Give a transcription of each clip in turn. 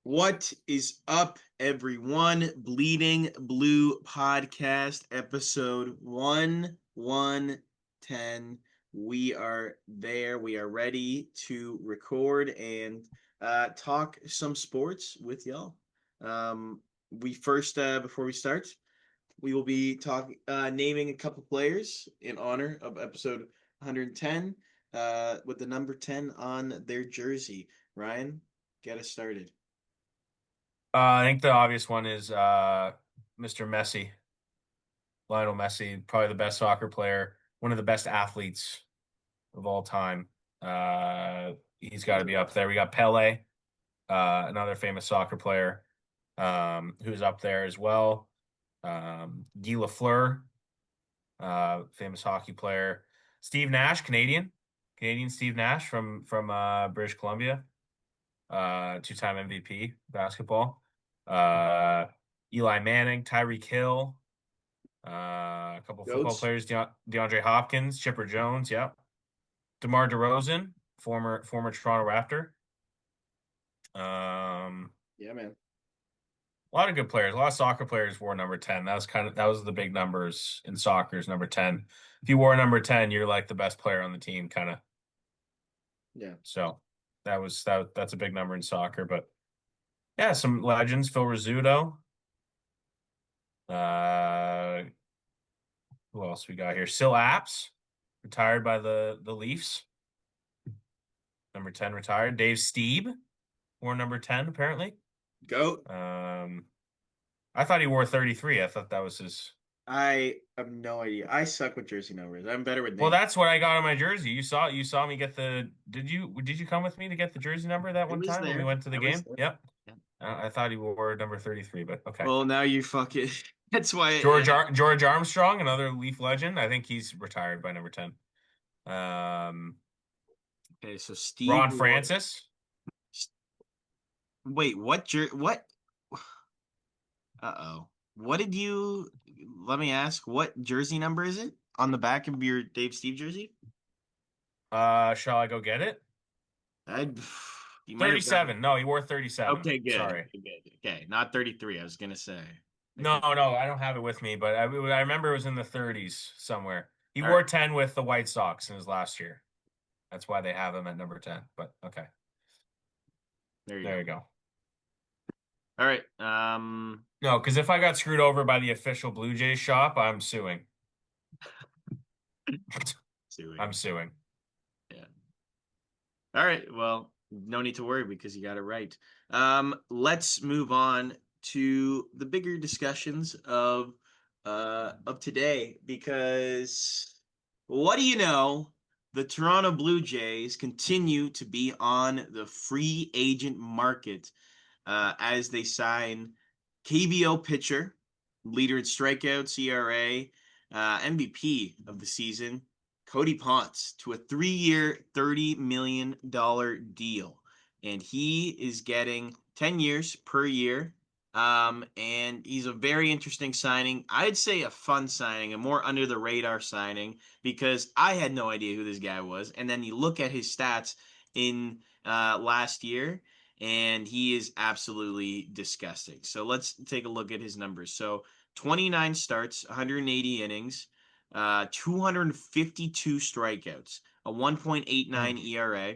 What is up, everyone? Bleeding Blue Podcast, episode 1110. We are there. We are ready to record and talk some sports with y'all. We first, before we start, we will be naming a couple players in honor of episode 110 with the number 10 on their jersey. Ryan, get us started. I think the obvious one is Mr. Messi, Lionel Messi, probably the best soccer player, one of the best athletes of all time. He's got to be up there. We got Pele, another famous soccer player, who's up there as well. Guy Lafleur, famous hockey player. Steve Nash, Canadian Steve Nash from British Columbia, two-time MVP basketball. Eli Manning, Tyreek Hill, a couple of football Goats? players, DeAndre Hopkins, Chipper Jones, yep. DeMar DeRozan, former Toronto Raptor. Yeah, man. A lot of good players. A lot of soccer players wore number 10. That was the big numbers in soccer is number 10. If you wore number 10, you're like the best player on the team, kind of. Yeah. So that's a big number in soccer. But yeah, some legends, Phil Rizzuto. Uh, who else we got here? Sil Apps, retired by the Leafs. Number 10 retired. Dave Steeb wore number 10, apparently. Goat. I thought he wore 33. I thought that was his. I have no idea. I suck with jersey numbers. I'm better with Well, names. that's what I got on my jersey. You saw me get the. Did you come with me to get the jersey number that I one was time when we there. went to the I was game? there. Yep. Yeah. I thought he wore number 33, but okay. Well, now you fucking. That's why. Yeah. George Armstrong, another Leaf legend. I think he's retired by number 10. Um, Okay, so Steve Ron Ward. Francis. Wait, what? Uh-oh. What did you? Let me ask. What jersey number is it on the back of your Dave Steve jersey? Shall I go get it? I. You might have got it. 37. No, he wore 37. Okay, good. Sorry. Okay, good. Okay, not 33. I was gonna say. No, Okay. no, I don't have it with me, but I remember it was in the 30s somewhere. He All right. wore 10 with the White Sox in his last year. That's why they have him at number 10. But okay, There you there go. you go. All right. No, because if I got screwed over by the official Blue Jays shop, I'm suing. I'm Suing. suing. Yeah. All right. Well, no need to worry because you got it right. Let's move on to the bigger discussions of today because what do you know? The Toronto Blue Jays continue to be on the free agent market as they sign KBO pitcher, leader in strikeouts, ERA, MVP of the season, Cody Ponce, to a 3-year, $30 million deal. And he is getting 10 years per year. And he's a very interesting signing. I'd say a fun signing, a more under the radar signing, because I had no idea who this guy was. And then you look at his stats in last year, and he is absolutely disgusting. So let's take a look at his numbers. So 29 starts, 180 innings, 252 strikeouts, a 1.89 ERA.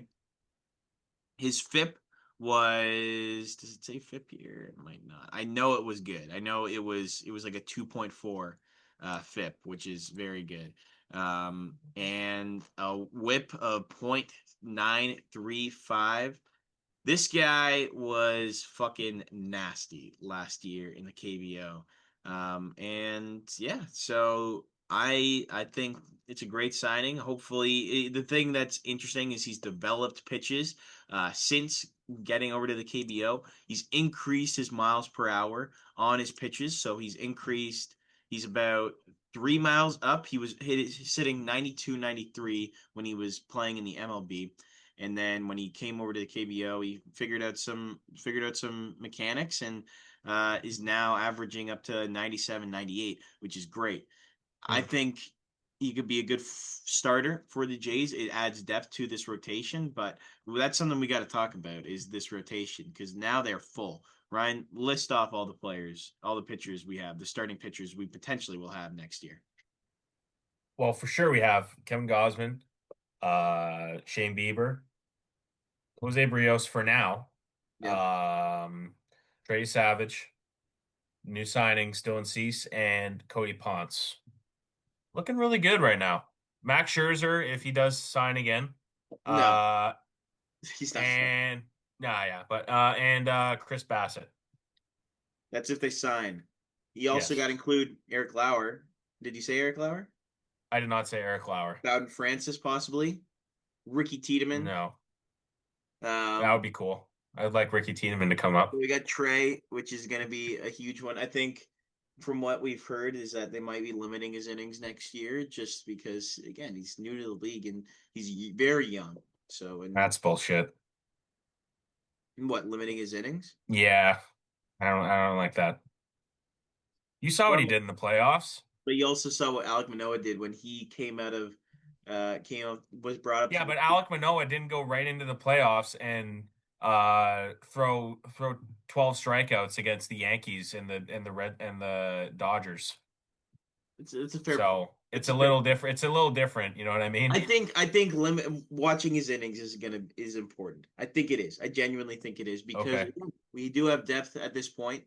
His FIP was, does it say FIP here? It might not. I know it was good. I know it was like a 2.4 FIP, which is very good. And a whip of 0.935. This guy was fucking nasty last year in the KBO. And yeah, so I think it's a great signing. Hopefully, the thing that's interesting is he's developed pitches since getting over to the KBO. He's increased his miles per hour on his pitches, so he's about 3 miles up. He was sitting 92, 93 when he was playing in the MLB. And then when he came over to the KBO, he figured out some mechanics and is now averaging up to 97, 98, which is great. I think he could be a good starter for the Jays. It adds depth to this rotation, but that's something we got to talk about is this rotation because now they're full. Ryan, list off all the players, all the pitchers we have, the starting pitchers we potentially will have next year. Well, for sure we have Kevin Gausman, Shane Bieber, Jose Brios for now, Yep. Trey Savage, new signings, Dylan Cease, and Cody Ponce. Looking really good right now. Max Scherzer, if he does sign again. No, Uh, he's not. and nah, yeah, but Chris Bassett. That's if they sign. You also got Yes. to include Eric Lauer. Did you say Eric Lauer? I did not say Eric Lauer. Bowden Francis, possibly. Ricky Tiedemann. No. That would Um, be cool. I'd like Ricky Tiedemann to come up. we got Trey, which is going to be a huge one. I think from what we've heard is that they might be limiting his innings next year just because, again, he's new to the league and he's very young. So, and That's bullshit. what, limiting his innings? Yeah, I don't like that. You saw what he Well, did in the playoffs. but you also saw what Alek Manoah did when he was brought up to Yeah, the but Alek Manoah didn't go right into the playoffs and throw 12 strikeouts against the Yankees and the Dodgers. it's a fair point. So it's It's a a fair little point. different. It's a little different, you know what I mean? I think limit watching his innings is important. I think it is. I genuinely think it is because Okay. we do have depth at this point.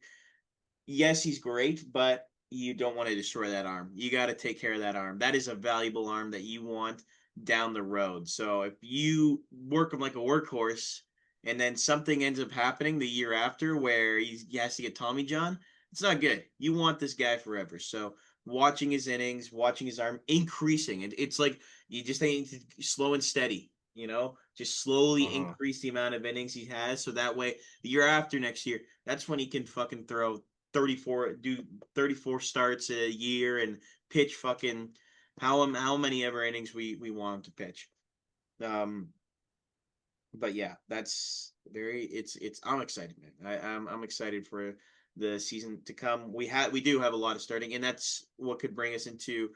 Yes, he's great, but you don't want to destroy that arm. You got to take care of that arm. That is a valuable arm that you want down the road. So if you work him like a workhorse and then something ends up happening the year after where he has to get Tommy John, it's not good. You want this guy forever. So watching his innings, watching his arm increasing, it's like you just need to slow and steady. Just slowly Uh-huh. increase the amount of innings he has, so that way the year after next year, that's when he can fucking throw 34 starts a year and pitch fucking how many ever innings we want him to pitch. Um, but yeah, that's very it's I'm excited, man. I'm excited for the season to come. We do have a lot of starting, and that's what could bring us into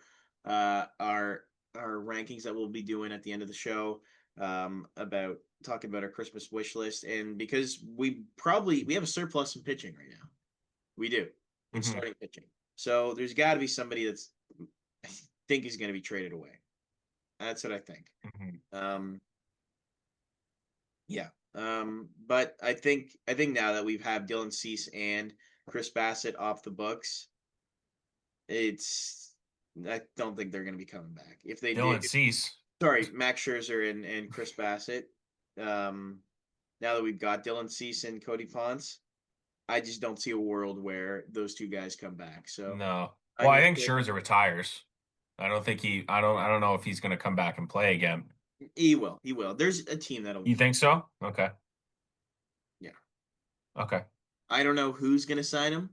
our rankings that we'll be doing at the end of the show. About talking about our Christmas wish list, and because we have a surplus in pitching right now. We do in Hmm. starting pitching. So there's got to be somebody that's I think is going to be traded away. That's what I think. Hmm. Um, yeah. But I think now that we've had Dylan Cease and Chris Bassett off the books, it's I don't think they're going to be coming back. If they Dylan did, Cease. sorry, Max Scherzer and Chris Bassett. Um, now that we've got Dylan Cease and Cody Ponce, I just don't see a world where those two guys come back. So No. Well, I'm I gonna think say Scherzer retires. I don't think he. I don't know if he's going to come back and play again. he will. He will. There's a team that'll You think so? Okay. yeah. Okay. I don't know who's gonna sign him.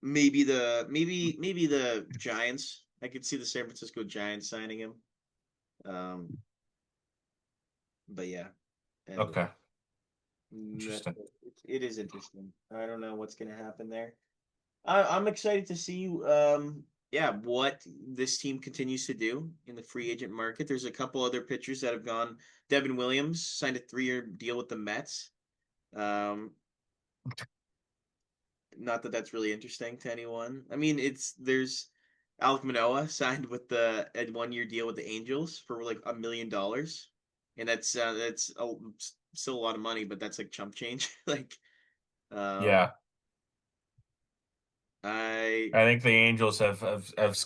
Maybe the Giants. I could see the San Francisco Giants signing him. Um, but yeah, uh, Okay. that's Interesting. it is interesting. I don't know what's gonna happen there. I'm excited to see yeah, what this team continues to do in the free agent market. There's a couple other pitchers that have gone. Devin Williams signed a 3-year deal with the Mets. Um, Not that that's really interesting to anyone. I mean, there's Alek Manoah signed with a 1-year deal with the Angels for like $1 million, and that's still a lot of money, but that's like chump change. Like, um, Yeah. I I think the Angels have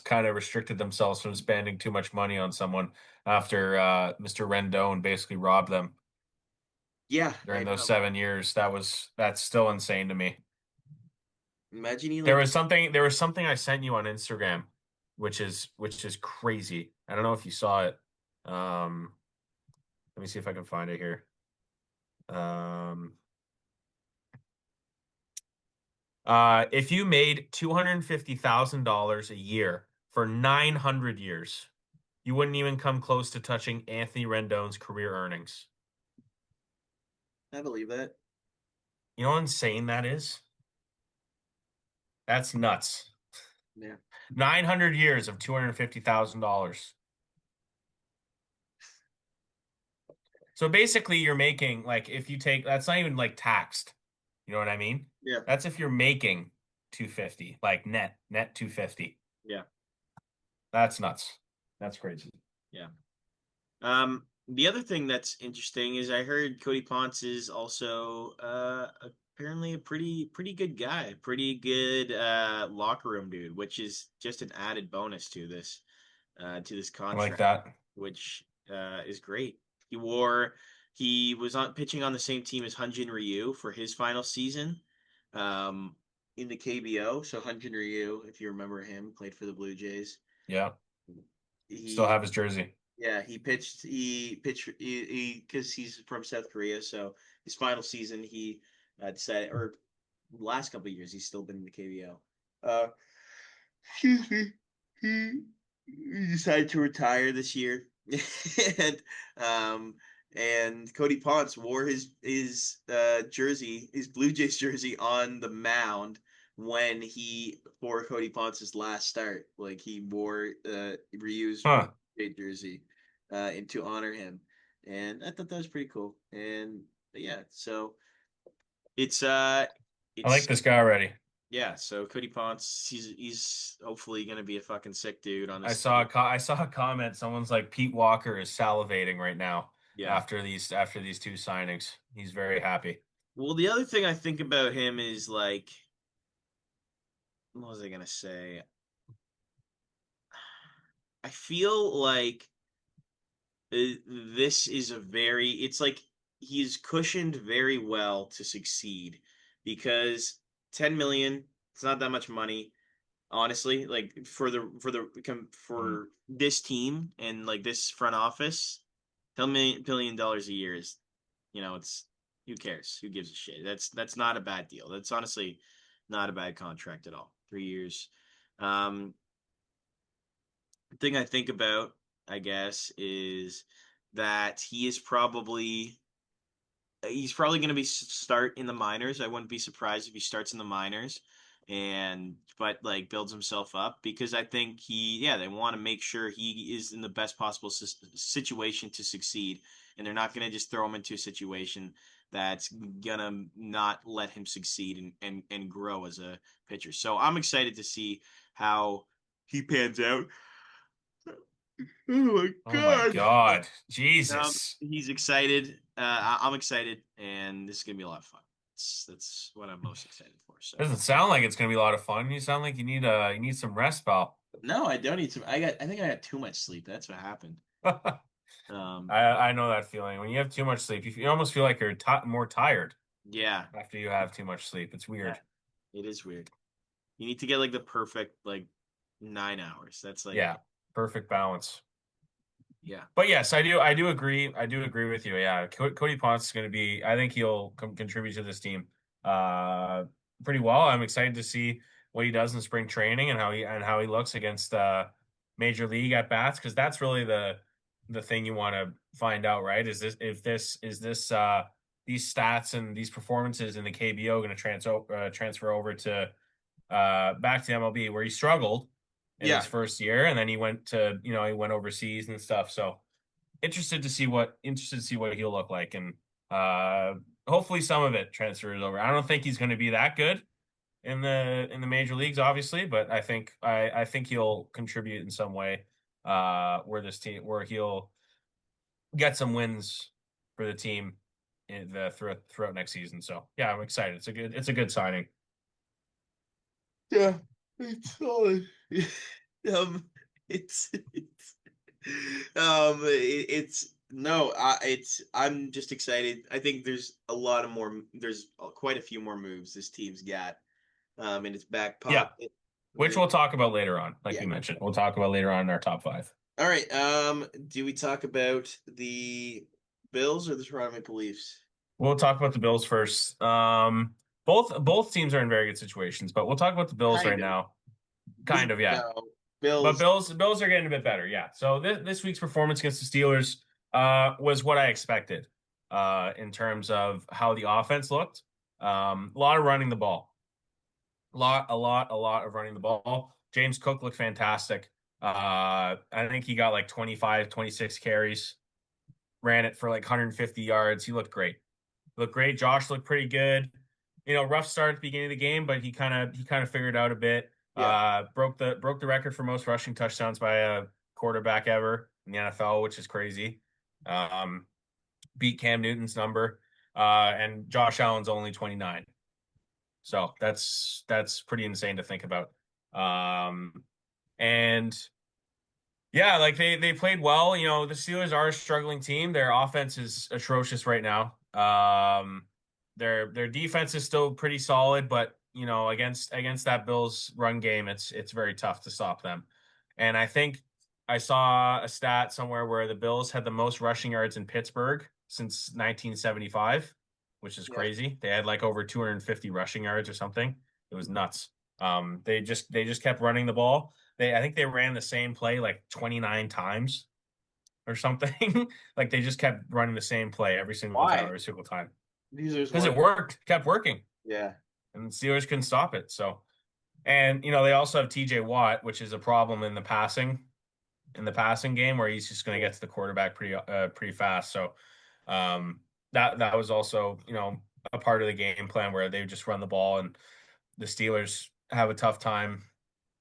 kind of restricted themselves from spending too much money on someone after Mr. Rendon basically robbed them yeah, during I those know. 7 years. That's still insane to me. Imagine he There like was something I sent you on Instagram, which is crazy. I don't know if you saw it. Um, Let me see if I can find it here. Um, if you made $250,000 a year for 900 years, you wouldn't even come close to touching Anthony Rendon's career earnings. I believe that. You know how insane that is? That's nuts. Yeah. 900 years of $250,000. So basically, you're making like if you take that's not even like taxed. You know what I mean? Yeah. That's if you're making 250, like net 250. Yeah. That's nuts. That's crazy. Yeah. The other thing that's interesting is I heard Cody Ponce is also apparently a pretty good guy, pretty good locker room dude, which is just an added bonus to this I like contract, that. which is great. He was on pitching on the same team as Hyunjin Ryu for his final season um in the KBO. So Hyunjin Ryu, if you remember him, played for the Blue Jays. Yeah. Still He have his jersey. Yeah, he pitched because he's from South Korea, so his final season he decided, or last couple of years he's still been in the KBO. Excuse me. He, he decided to retire this year, and um and Cody Ponce wore his jersey, his Blue Jays jersey, on the mound when he for Cody Ponce's last start. Like he wore Ryu's Huh. Blue Jay jersey and to honor him, and I thought that was pretty cool. And yeah, so it's I like it's this guy already. yeah, so Cody Ponce, he's hopefully gonna be a fucking sick dude on I this saw team. I saw a comment. Someone's like Pete Walker is salivating right now Yeah. after these two signings. He's very happy. Well, the other thing I think about him is like, what was I gonna say? I feel like this is a very, it's like he's cushioned very well to succeed because 10 million, it's not that much money, honestly. Like Mm. for this team and like this front office, $10 billion a year is, it's who cares? Who gives a shit? That's not a bad deal. That's honestly not a bad contract at all. 3 years. Um, the thing I think about, I guess, is that he's probably going to be start in the minors. I wouldn't be surprised if he starts in the minors and but like builds himself up because I think they want to make sure he is in the best possible situation to succeed, and they're not going to just throw him into a situation that's gonna not let him succeed and grow as a pitcher. So I'm excited to see how he pans out. Oh my Oh my god. God. Jesus. He's excited. I'm excited, and this is gonna be a lot of fun. That's what I'm most excited for. So Doesn't sound like it's gonna be a lot of fun. You sound like you need some rest, pal. no, I don't need to. I think I got too much sleep. That's what happened. I Um, I know that feeling. When you have too much sleep, you almost feel like you're ti more tired yeah, after you have too much sleep. It's yeah, weird. it is weird. You need to get like the perfect like 9 hours. That's like Yeah, perfect balance. yeah, But yes, I do agree. I do agree with you. Yeah, Cody Ponce is going to be. I think he'll contribute to this team uh, pretty well. I'm excited to see what he does in spring training and how he looks against major league at bats because that's really the thing you want to find out, right? Is this these stats and these performances in the KBO going to transfer over to back to MLB where he struggled in his yeah, first year and then he went overseas and stuff. So interested to see what he'll look like and uh hopefully some of it transfers over. I don't think he's going to be that good in the major leagues obviously, but I think he'll contribute in some way where he'll get some wins for the team throughout next season. So, yeah, I'm excited. It's a good signing. yeah. It's solid. um, it's it's no, I'm just excited. I think there's quite a few more moves this team's got in its back Yeah, pocket. which we'll talk about later on, like Yeah. we mentioned. We'll talk about later on in our top five. All right. Do we talk about the Bills or the Toronto Maple Leafs? We'll talk about the Bills first. Both teams are in very good situations, but we'll talk about the Bills right Kind of. now. Kind of, yeah. No. But Bills. Bills are getting a bit better, yeah. So this week's performance against the Steelers was what I expected in terms of how the offense looked. A lot of running the ball, a lot of running the ball. James Cook looked fantastic. I think he got like 25, 26 carries, ran it for like 150 yards. He looked great. Looked great. Josh looked pretty good. Rough start at the beginning of the game, but he kind of figured out a bit. Yeah. Broke the record for most rushing touchdowns by a quarterback ever in the NFL, which is crazy. Um, Beat Cam Newton's number. And Josh Allen's only 29. So that's pretty insane to think about. And yeah, like they played well. The Steelers are a struggling team. Their offense is atrocious right now. Their defense is still pretty solid, but against that Bills run game, it's very tough to stop them. And I think I saw a stat somewhere where the Bills had the most rushing yards in Pittsburgh since 1975, which is Yeah. crazy. They had like over 250 rushing yards or something. It was nuts. They just kept running the ball. I think they ran the same play like 29 times or something. Like they just kept running the same play Why? every single time. These are just Because one. it worked, kept working, Yeah. and the Steelers couldn't stop it. So, and they also have TJ Watt, which is a problem in the passing game where he's just going to Yeah. get to the quarterback pretty fast. So, um, that was also a part of the game plan where they would just run the ball, and the Steelers have a tough time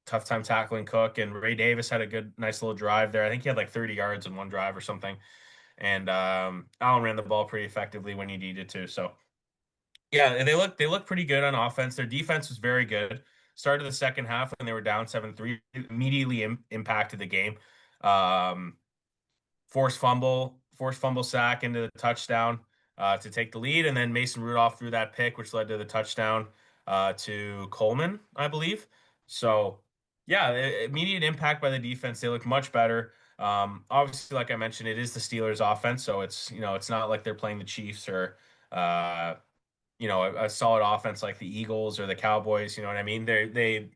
tackling Cook. And Ray Davis had a nice little drive there. I think he had like 30 yards in one drive or something. And Allen ran the ball pretty effectively when he needed to. So yeah, they look pretty good on offense. Their defense was very good. Started the second half when they were down 7-3, immediately impacted the game. Um, forced fumble sack into the touchdown to take the lead, and then Mason Rudolph threw that pick, which led to the touchdown to Coleman, I believe. So, yeah, immediate impact by the defense. They look much better. Obviously, like I mentioned, it is the Steelers' offense, so it's not like they're playing the Chiefs or uh, a solid offense like the Eagles or the Cowboys. You know what I mean? They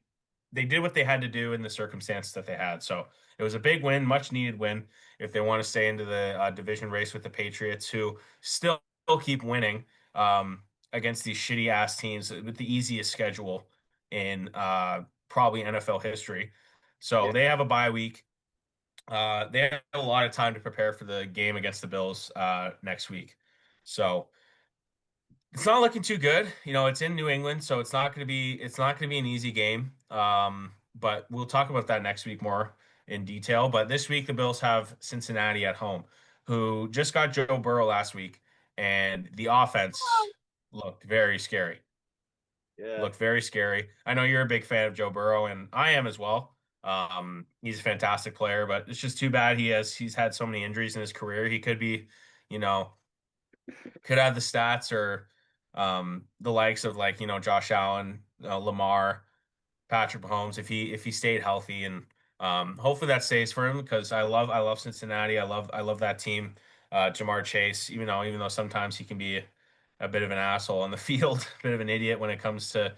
did what they had to do in the circumstances that they had. So it was a big win, much needed win if they want to stay into the division race with the Patriots, who still keep winning against these shitty ass teams with the easiest schedule in probably NFL history. So Yeah. they have a bye week. They have a lot of time to prepare for the game against the Bills next week. So it's not looking too good. It's in New England, so it's not going to be an easy game. But we'll talk about that next week more in detail. But this week the Bills have Cincinnati at home, who just got Joe Burrow last week, and the offense looked very scary. Yeah. Looked very scary. I know you're a big fan of Joe Burrow, and I am as well. He's a fantastic player, but it's just too bad he's had so many injuries in his career. He you know, could have the stats or the likes of like Josh Allen, Lamar, Patrick Mahomes if he stayed healthy, and hopefully that stays for him because I love Cincinnati. I love that team. Jamar Chase, even though sometimes he can be a bit of an asshole on the field, a bit of an idiot when it comes to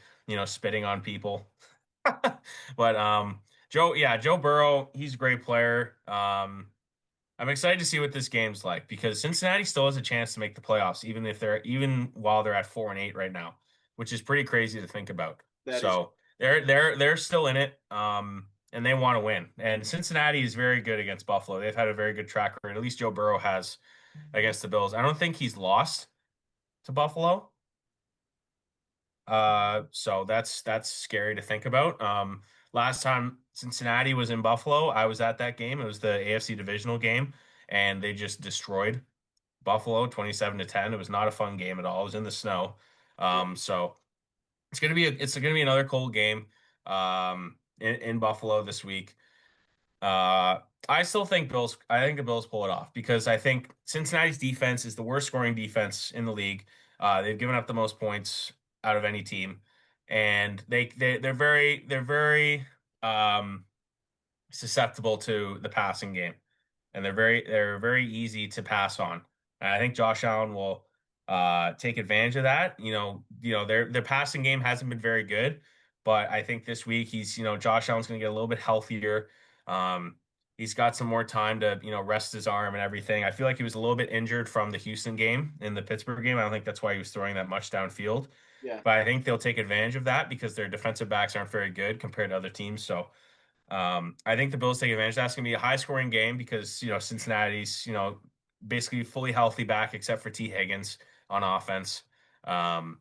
spitting on people. But Joe Burrow, he's a great player. I'm excited to see what this game's like because Cincinnati still has a chance to make the playoffs, even while they're at 4-8 right now, which is pretty crazy to think about. That is. So they're still in it, and they want to win. And Cincinnati is very good against Buffalo. They've had a very good track record. At least Joe Burrow has against the Bills. I don't think he's lost to Buffalo. So that's scary to think about. Last time Cincinnati was in Buffalo, I was at that game. It was the AFC divisional game, and they just destroyed Buffalo 27-10. It was not a fun game at all. It was in the snow. Yeah. So it's gonna be another cold game in Buffalo this week. Uh, I think the Bills pull it off because I think Cincinnati's defense is the worst scoring defense in the league. They've given up the most points out of any team, and they're very um, susceptible to the passing game, and they're very easy to pass on. And I think Josh Allen will take advantage of that. Their passing game hasn't been very good, but I think this week Josh Allen's going to get a little bit healthier. Um, he's got some more time to rest his arm and everything. I feel like he was a little bit injured from the Houston game and the Pittsburgh game. I don't think that's why he was throwing that much downfield, Yeah. but I think they'll take advantage of that because their defensive backs aren't very good compared to other teams. So. I think the Bills take advantage. That's going to be a high scoring game because, Cincinnati's, basically fully healthy back except for T. Higgins on offense. Um,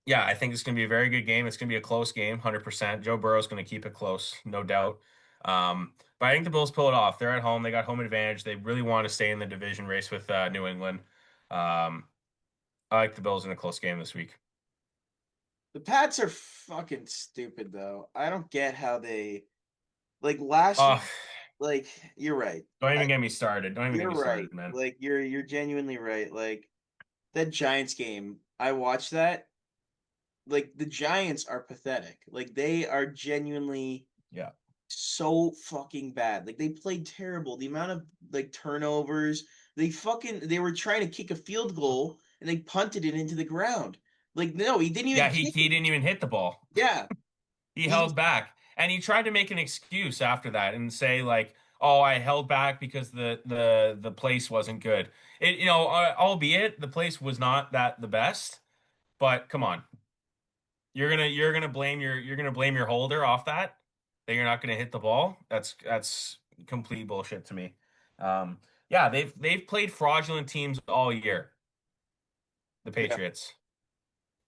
yeah, I think it's going to be a very good game. It's going to be a close game, 100%. Joe Burrow's going to keep it close, no doubt. But I think the Bills pull it off. They're at home. They got home advantage. They really want to stay in the division race with New England. Um, I like the Bills in a close game this week. The Pats are fucking stupid though. I don't get how they like last Oh, week. Like you're right. don't even get me started. Don't even get You're me right. started, man. Like you're genuinely right. Like that Giants game, I watched that. Like the Giants are pathetic. Like they are genuinely Yeah. so fucking bad. Like they played terrible. The amount of like turnovers, they were trying to kick a field goal and they punted it into the ground. Like no, he didn't even Yeah, he kick he it. didn't even hit the ball. Yeah. He He held back. And he tried to make an excuse after that and say like, "Oh, I held back because the place wasn't good." Albeit the place was not that the best, but come on. You're gonna blame your holder off that you're not gonna hit the ball. That's complete bullshit to me. Yeah, they've played fraudulent teams all year, the yeah, Patriots.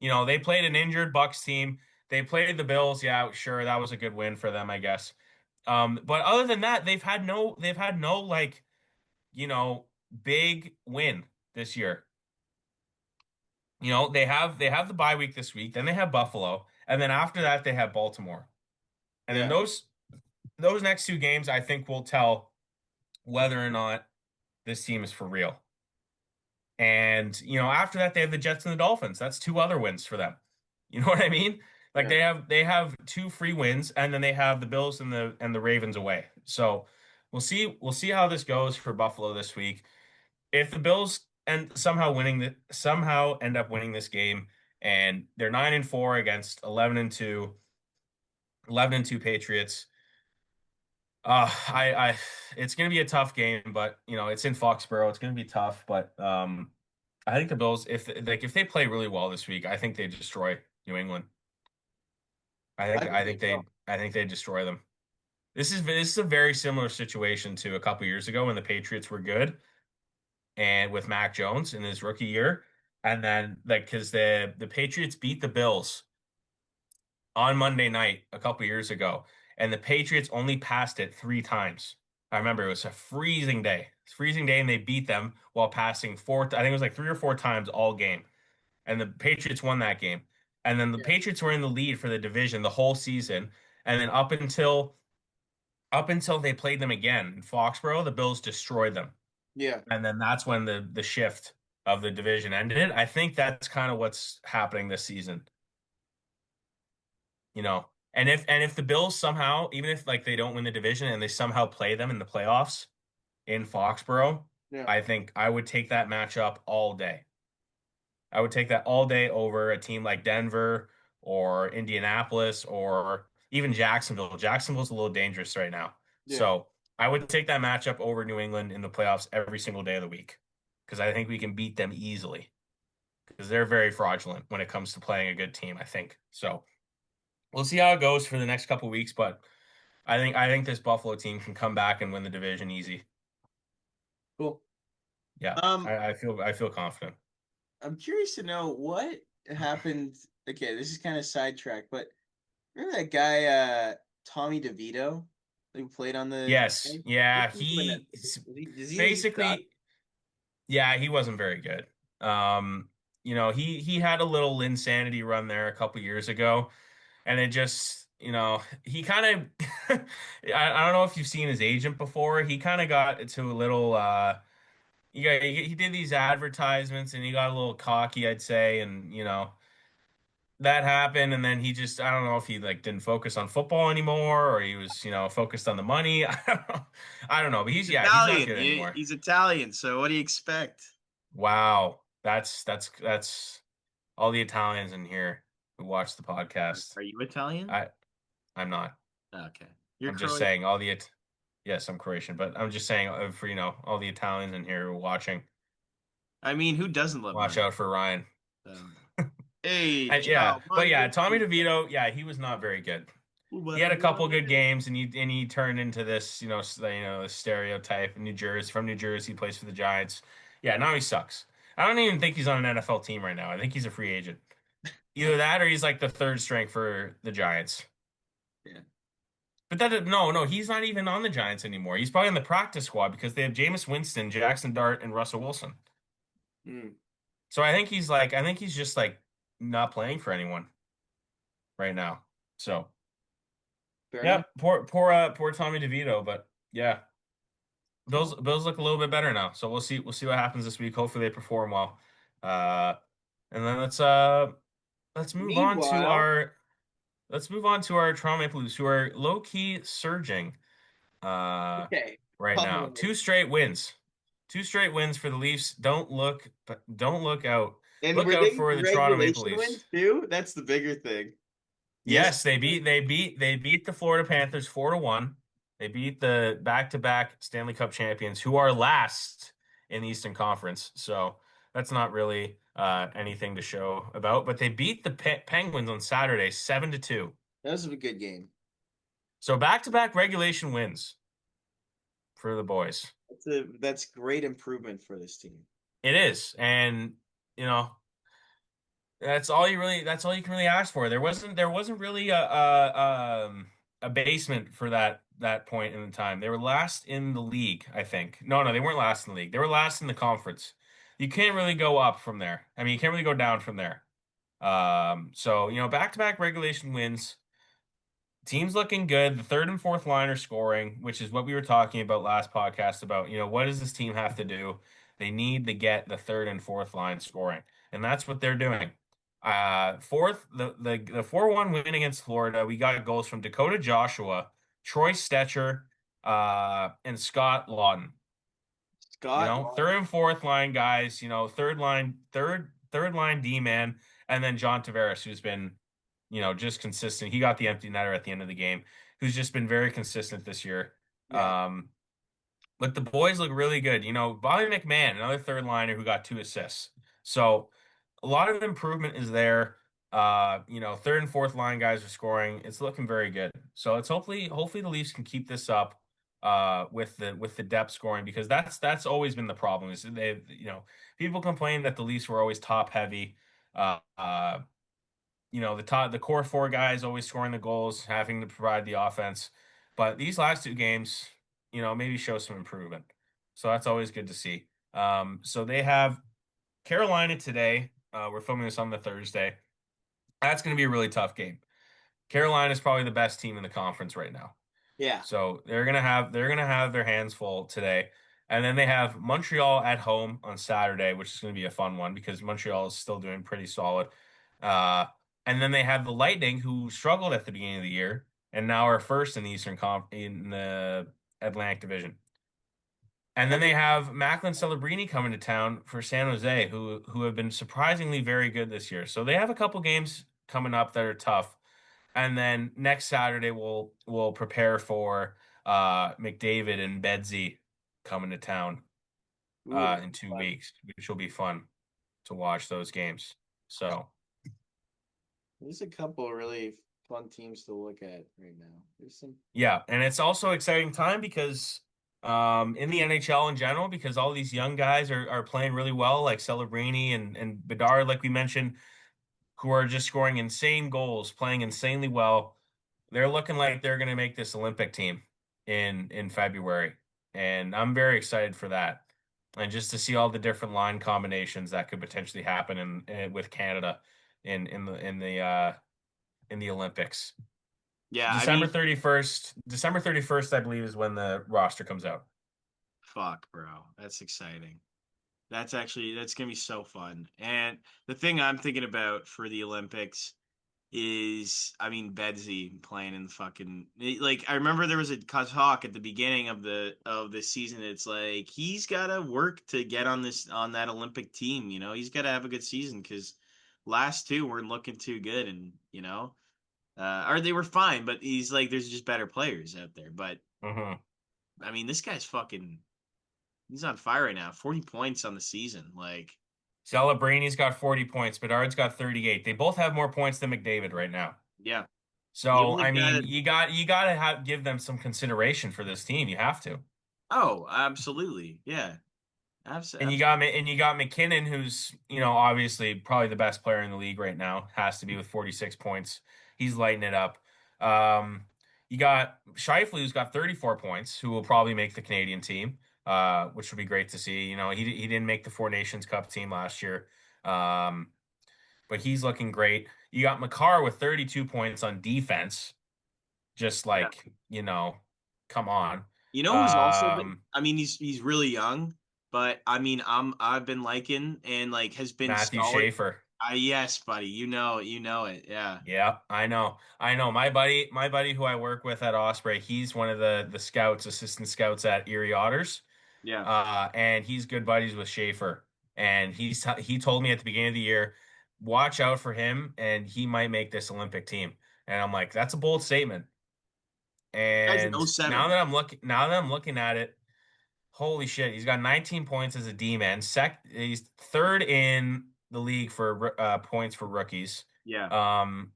They played an injured Bucks team. They played the Bills. Yeah, sure, that was a good win for them, I guess. But other than that, they've had no like, big win this year. They have the bye week this week, then they have Buffalo, and then after that they have Baltimore. And then yeah, those next two games, I think, will tell whether or not this team is for real. And, after that, they have the Jets and the Dolphins. That's two other wins for them. You know what I mean? Like yeah. they have two free wins, and then they have the Bills and the Ravens away. So we'll see how this goes for Buffalo this week. If the Bills and somehow end up winning this game, and they're 9-4 against 11-2 Patriots. It's gonna be a tough game, but it's in Foxborough. It's gonna be tough, but I think the Bills, if they play really well this week, I think they destroy New England. I I think think I they think will. they destroy them. This is a very similar situation to a couple years ago when the Patriots were good and with Mac Jones in his rookie year, and then like because the Patriots beat the Bills on Monday night a couple years ago, and the Patriots only passed it 3 times. I remember it was a freezing day. It's a freezing day, and they beat them while passing four. I think it was like 3 or 4 times all game, and the Patriots won that game. And then the Yeah, Patriots were in the lead for the division the whole season, and then up until they played them again in Foxborough, the Bills destroyed them, yeah. and then that's when the shift of the division ended. I think that's kind of what's happening this season. And if the Bills somehow, even if like they don't win the division and they somehow play them in the playoffs in Foxborough, Yeah, I think I would take that matchup all day. I would take that all day over a team like Denver or Indianapolis or even Jacksonville. Jacksonville's a little dangerous right now. yeah. So I would take that matchup over New England in the playoffs every single day of the week because I think we can beat them easily because they're very fraudulent when it comes to playing a good team, I think. So we'll see how it goes for the next couple weeks, but I think this Buffalo team can come back and win the division easy. Cool. Yeah, Um, I feel confident. I'm curious to know what happened. Okay, this is kind of sidetracked, but remember that guy, Tommy DeVito, who played on the Yes, Giants? What's yeah, he doing at? he Is he a stud? basically, yeah, he wasn't very good. He had a little insanity run there a couple years ago, and it just, he kind of, I don't know if you've seen his agent before. He kind of got into a little, he did these advertisements and he got a little cocky, I'd say, and that happened, and then he just, I don't know if he like didn't focus on football anymore or he was, focused on the money. I don't know, but He's he's not Italian. good anymore. He's Italian. So what do you expect? Wow. That's all the Italians in here who watch the podcast. Are you Italian? I I'm not. Okay, you're I'm just Croatian. saying yes, I'm Croatian, but I'm just saying for all the Italians in here who are watching, I mean, who doesn't love watch money? out for Ryan. So, hey, And yeah, ciao, but yeah, Monday. Tommy DeVito, yeah, he was not very good. he had a couple good games, and he turned into this, this stereotype. In New Jersey, from New Jersey, he plays for the Giants. Yeah, now he sucks. I don't even think he's on an NFL team right now. I think he's a free agent. Either that, or he's like the third string for the Giants. Yeah. But no, he's not even on the Giants anymore. He's probably on the practice squad because they have Jameis Winston, Jackson Dart, and Russell Wilson. Mm, So I think he's just like not playing for anyone right now. So fair yeah, enough. poor Tommy DeVito, but yeah. Bills look a little bit better now, so we'll see what happens this week. Hopefully they perform well. Uh, and then let's move on to Meanwhile, our Toronto Maple Leafs, who are low key surging okay. right now. Oh. Two straight wins for the Leafs. Don't look out. And Look were out they for the Toronto Maple regulation Leafs. wins too? That's the bigger thing. Yes. Yes, they beat the Florida Panthers 4-1. They beat the back-to-back Stanley Cup champions, who are last in the Eastern Conference. So that's not really anything to show about. But they beat the Penguins on Saturday 7-2. That was a good game. So back-to-back regulation wins for the boys. That's great improvement for this team. It is, and you know that's all you can really ask for. There wasn't really a basement for that point in the time. They were last in the league, I think. No, they weren't last in the league. They were last in the conference. You can't really go up from there. I mean, you can't really go down from there. So back-to-back regulation wins. Team's looking good. The third and fourth line are scoring, which is what we were talking about last podcast about, what does this team have to do? They need to get the third and fourth line scoring, and that's what they're doing. Fourth, the 4-1 win against Florida, we got goals from Dakota Joshua, Troy Stetcher, and Scott Lawton. Scott, Third and fourth line guys, third line D man, and then John Tavares, who's been just consistent. He got the empty netter at the end of the game, who's just been very consistent this year. yeah. But the boys look really good. Bobby McMahon, another third liner who got 2 assists. So a lot of improvement is there. Third and fourth line guys are scoring. It's looking very good. So let's hopefully the Leafs can keep this up with the depth scoring, because that's always been the problem. Is people complain that the Leafs were always top heavy. The core four guys always scoring the goals, having to provide the offense. But these last two games, maybe show some improvement. So that's always good to see. So they have Carolina today. We're filming this on the Thursday. That's going to be a really tough game. Carolina is probably the best team in the conference right now. Yeah. So they're gonna have their hands full today. And then they have Montreal at home on Saturday, which is going to be a fun one because Montreal is still doing pretty solid. Uh, and then they have the Lightning, who struggled at the beginning of the year and now are first in the in the Atlantic Division. And then they have Macklin Celebrini coming to town for San Jose, who have been surprisingly very good this year. So they have a couple games coming up that are tough. And then next Saturday we'll prepare for McDavid and Bedsy coming to town Ooh, that's in two fun. weeks, which will be fun to watch those games. So There's a couple of really fun teams to look at right now. There's some. yeah, and it's also exciting time because in the NHL in general, because all these young guys are playing really well, like Celebrini and Bedard, like we mentioned, who are just scoring insane goals, playing insanely well. They're looking like they're going to make this Olympic team in February, and I'm very excited for that. And just to see all the different line combinations that could potentially happen with Canada in the Olympics. Yeah, I December mean, 31st, December 31st, I believe, is when the roster comes out. fuck, bro. That's exciting. That's gonna be so fun. And the thing I'm thinking about for the Olympics is, I mean, Bedsy playing in the fucking like. I remember there was a talk at the beginning of the season. It's like he's got to work to get on that Olympic team. He's got to have a good season because last two weren't looking too good, and or they were fine, but he's like, there's just better players out there. But Hmm. I mean, this guy's fucking. He's on fire right now. 40 points on the season. Like, Celebrini's got 40 points. Bedard's got 38. They both have more points than McDavid right now. yeah. You So, like I mean, that? you got to have give them some consideration for this team. You have to. Oh, absolutely. Yeah. And Absolutely. You got McKinnon, who's, obviously probably the best player in the league right now, has to be with 46 points. He's lighting it up. Um, you got Scheifele, who's got 34 points, who will probably make the Canadian team, which would be great to see. He didn't make the Four Nations Cup team last year, um, but he's looking great. You got Makar with 32 points on defense, just Yeah. like, come on. You know who's also been, Um, I mean, he's really young, but I mean, I've been liking and like has been Matthew solid. Schaefer. Yes, buddy. You know it. Yeah. Yeah, I know. I know. My buddy who I work with at Osprey, he's one of the scouts, assistant scouts at Erie Otters. Yeah. And he's good buddies with Schaefer. And he told me at the beginning of the year, watch out for him and he might make this Olympic team. And I'm like, that's a bold statement. Guy's an And '07. now that I'm looking at it, holy shit, he's got 19 points as a D-man. He's third in the league for points for rookies. Yeah.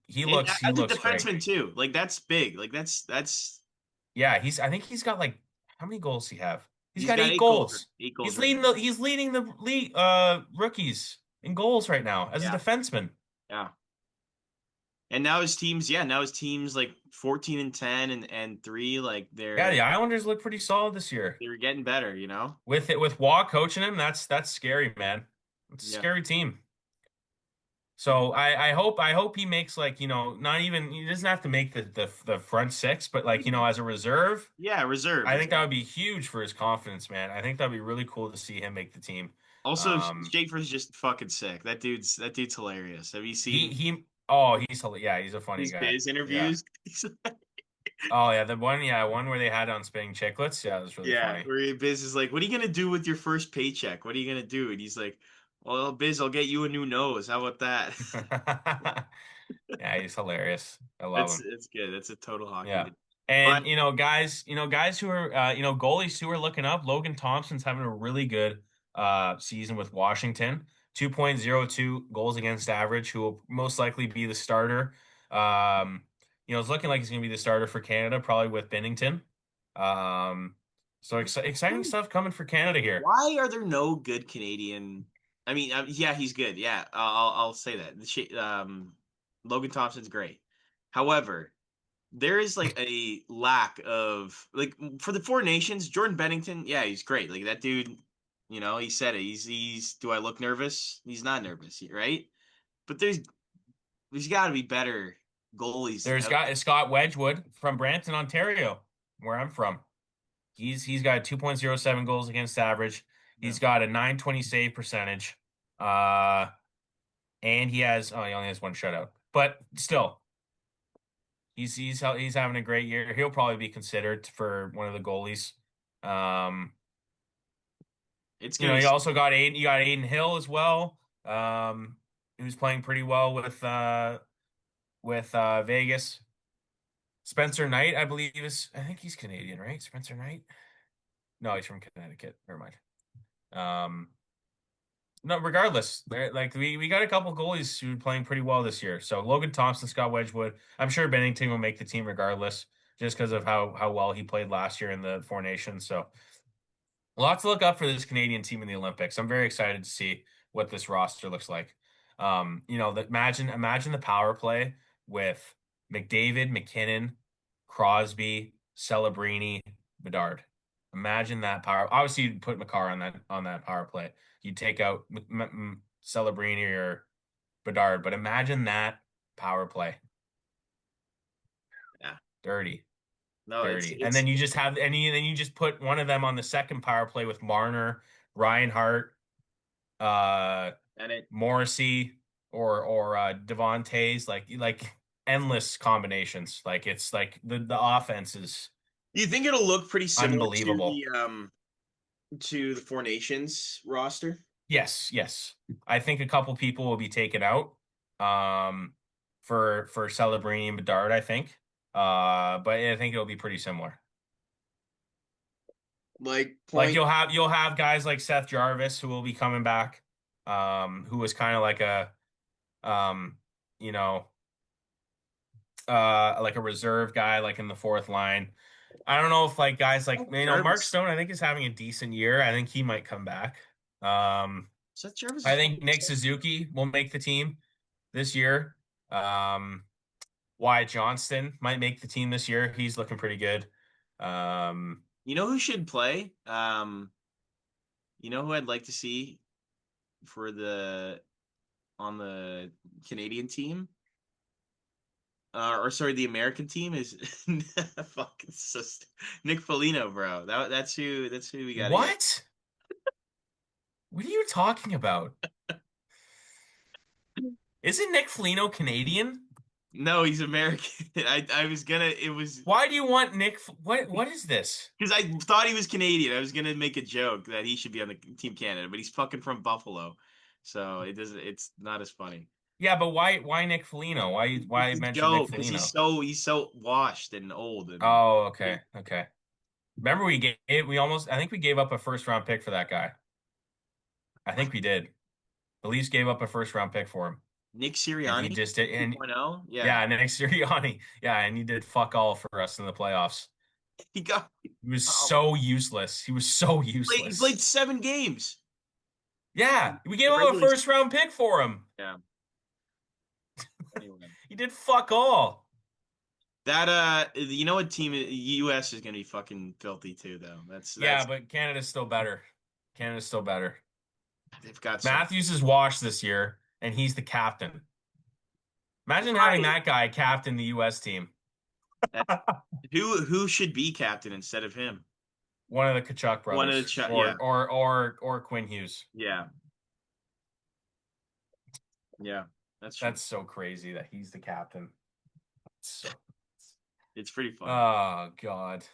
He And he as a looks great. defenseman too. Like that's big. Like that's Yeah, I think he's got like how many goals does he have? He's he's got got eight goals. 8 goals right now. He's leading the league rookies in goals right now as a Yeah. defenseman. Yeah. And now his teams, yeah, now his teams like 14 and 10 and 3, like Yeah, the Islanders look pretty solid this year. they're getting better, you know? With Waugh coaching him, that's scary, man. It's a Yeah. scary team. So I hope he makes like, not even he doesn't have to make the front six, but like, as a reserve, Yeah, reserve, I think that would exactly. be huge for his confidence, man. I think that'd be really cool to see him make the team. Also, Um, Schaefer's just fucking sick. That dude's hilarious. Have you seen yeah, he's a funny his guy. biz Yeah. interviews? Oh yeah, one where they had on spinning chicklets. Yeah, it was really Yeah, funny. where Biz is like, "What are you gonna do with your first paycheck? What are you gonna do?" And he's like, "Well, Biz, I'll get you a new nose. How about that?" Yeah, he's hilarious. I love That's him. it's good. That's a total hockey Yeah. bit. But And guys who are goalies who are looking up, Logan Thompson's having a really good season with Washington. 2.02 goals against average, who will most likely be the starter. It's looking like he's going to be the starter for Canada, probably with Bennington. Um, so exciting stuff coming for Canada here. why are there no good Canadian? I mean, yeah, he's good. Yeah, I'll say that. Logan Thompson's great. However, there is like a lack of like for the Four Nations. Jordan Bennington, yeah, he's great. Like that dude, he said it. He's. Do I look nervous? He's not nervous, right? But there's got to be better goalies There's out got Scott Wedgwood from Brampton, Ontario, where I'm from. He's got 2.07 goals against average. there. He's got a 920 save percentage. Uh, and he only has one shutout. But still, he's having a great year. He'll probably be considered for one of the goalies. Um, It's gonna be. you got Aiden Hill as well. Who's playing pretty well with Vegas. Spencer Knight, I think he's Canadian, right? Spencer Knight? No, he's from Connecticut. Never mind. Um, No, regardless, like we got a couple goalies who are playing pretty well this year. So Logan Thompson, Scott Wedgwood. I'm sure Bennington will make the team regardless, just because of how well he played last year in the Four Nations. So lots to look up for this Canadian team in the Olympics. I'm very excited to see what this roster looks like. Imagine the power play with McDavid, McKinnon, Crosby, Celebrini, Bedard. Imagine that power. Obviously, you'd put Makar on that power play. You take out Celebrini or Bedard, but imagine that power play. Yeah. Dirty, No, it's dirty. And then it's then you just put one of them on the second power play with Marner, Reinhart, uh, and it. Morrissey, or Devontae's like endless combinations. Like it's like the offense is Do you think it'll look pretty similar unbelievable. to the Four Nations roster? Yes, yes. I think a couple people will be taken out um for Celebrini and Bedard, I think. But I think it'll be pretty similar. Like Like point. you'll have guys like Seth Jarvis who will be coming back, who was kind of like a um, you know, like a reserve guy, like in the fourth line. I don't know if like guys like Oh, Mark Jarvis. Stone, I think is having a decent year. I think he might come back. Um, Seth Jarvis is I think fucking Nick sick. Suzuki will make the team this year. Um, Wyatt Johnston might make the team this year. He's looking pretty good. Um, You know who should play? You know who I'd like to see for the on the Canadian team? Or sorry, the American team is fucking Nick Foligno, bro. That's who we gotta get. what? What are you talking about? Isn't Nick Foligno Canadian? No, he's American. I was gonna it was Why do you want Nick? What is this? because I thought he was Canadian. I was gonna make a joke that he should be on the Team Canada, but he's fucking from Buffalo, so it's not as funny. Yeah, but why Nick Foligno? Why It's a mention Nick joke because Foligno? he's so washed and old and Oh, okay, okay. Remember we almost I think we gave up a first round pick for that guy. I think we did. The Leafs gave up a first round pick for him, Nick and he Sirianni just did. And 2.0. Yeah, yeah, Nick Sirianni. Yeah, and he did fuck all for us in the playoffs. he got He was oh, so useless. He was so he played useless. 7 games. Yeah, we gave The up a regular first round pick for him. yeah. Anyway, He did fuck all. that you know what team US is gonna be fucking filthy too though. Yeah, That's but Canada's still better. Canada's still better. they've got so Matthews is washed this year, and he's the captain. Imagine having right. that guy captain the U.S. team. That, who should be captain instead of him? One of the Kachuk One of the brothers, yeah or Quinn Hughes. yeah yeah that's true. That's so crazy that he's the captain. So, It's pretty funny. oh God.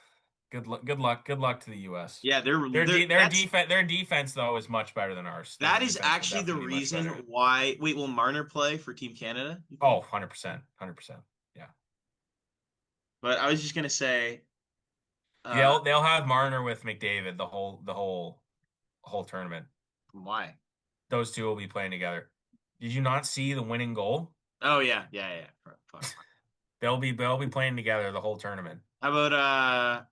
Good luck. Good luck. Good luck to the U.S. Yeah, Their their defense though is much better than ours. Their that is defense will actually the definitely be much reason better. why. Wait, will Marner play for Team Canada? You Oh, think? 100%. 100%. Yeah. But I was just gonna say, uh, They'll have Marner with McDavid the whole tournament. why? Those two will be playing together. Did you not see the winning goal? Oh yeah, yeah, yeah. Fuck. They'll be playing together the whole tournament. How about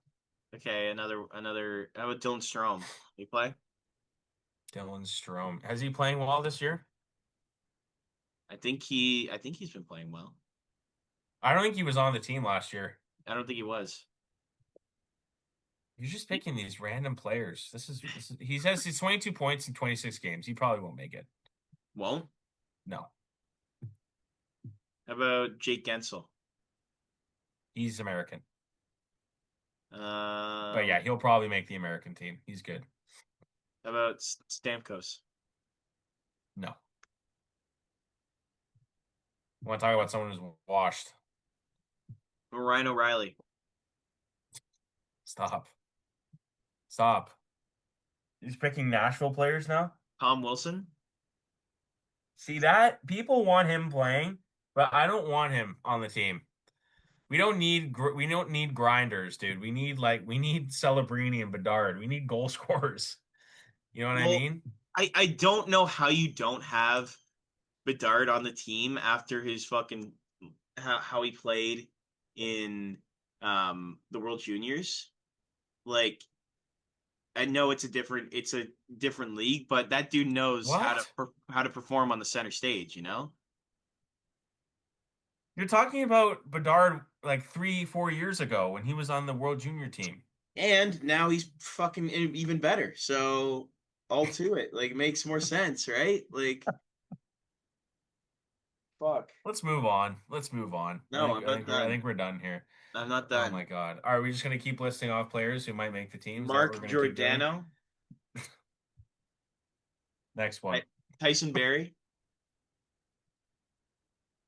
okay, another. How about Dylan Strome? He play? Dylan Strome. Has he playing well this year? I think he's been playing well. I don't think he was on the team last year. I don't think he was. You're just picking these random players. He says he's 22 points in 26 games. He probably won't make it. Won't. No. How about Jake Gensel? He's American. But Um, yeah, he'll probably make the American team. He's good. how about Stamkos? No. I want to talk about someone who's washed. Ryan O'Reilly? Stop. Stop. He's picking Nashville players now? Tom Wilson? See that? People want him playing, but I don't want him on the team. We don't need grinders, dude. We need Celebrini and Bedard. We need goal scorers. You know what I Well, mean? I don't know how you don't have Bedard on the team after his fucking how he played in the World Juniors. Like I know it's a different league, but that dude knows What? how to perform on the center stage, you know? You're talking about Bedard like 3, 4 years ago when he was on the World Junior team. And now he's fucking even better. So all to it. Like it makes more sense, right? Like fuck. Let's move on. Let's move on. I No, think I'm I not think we're I done. think we're done here. I'm not Oh my done. God. Are we just gonna keep listing off players who might make the team? Is that what we're Mark gonna keep doing? Giordano, Next Ty- one. Tyson Berry,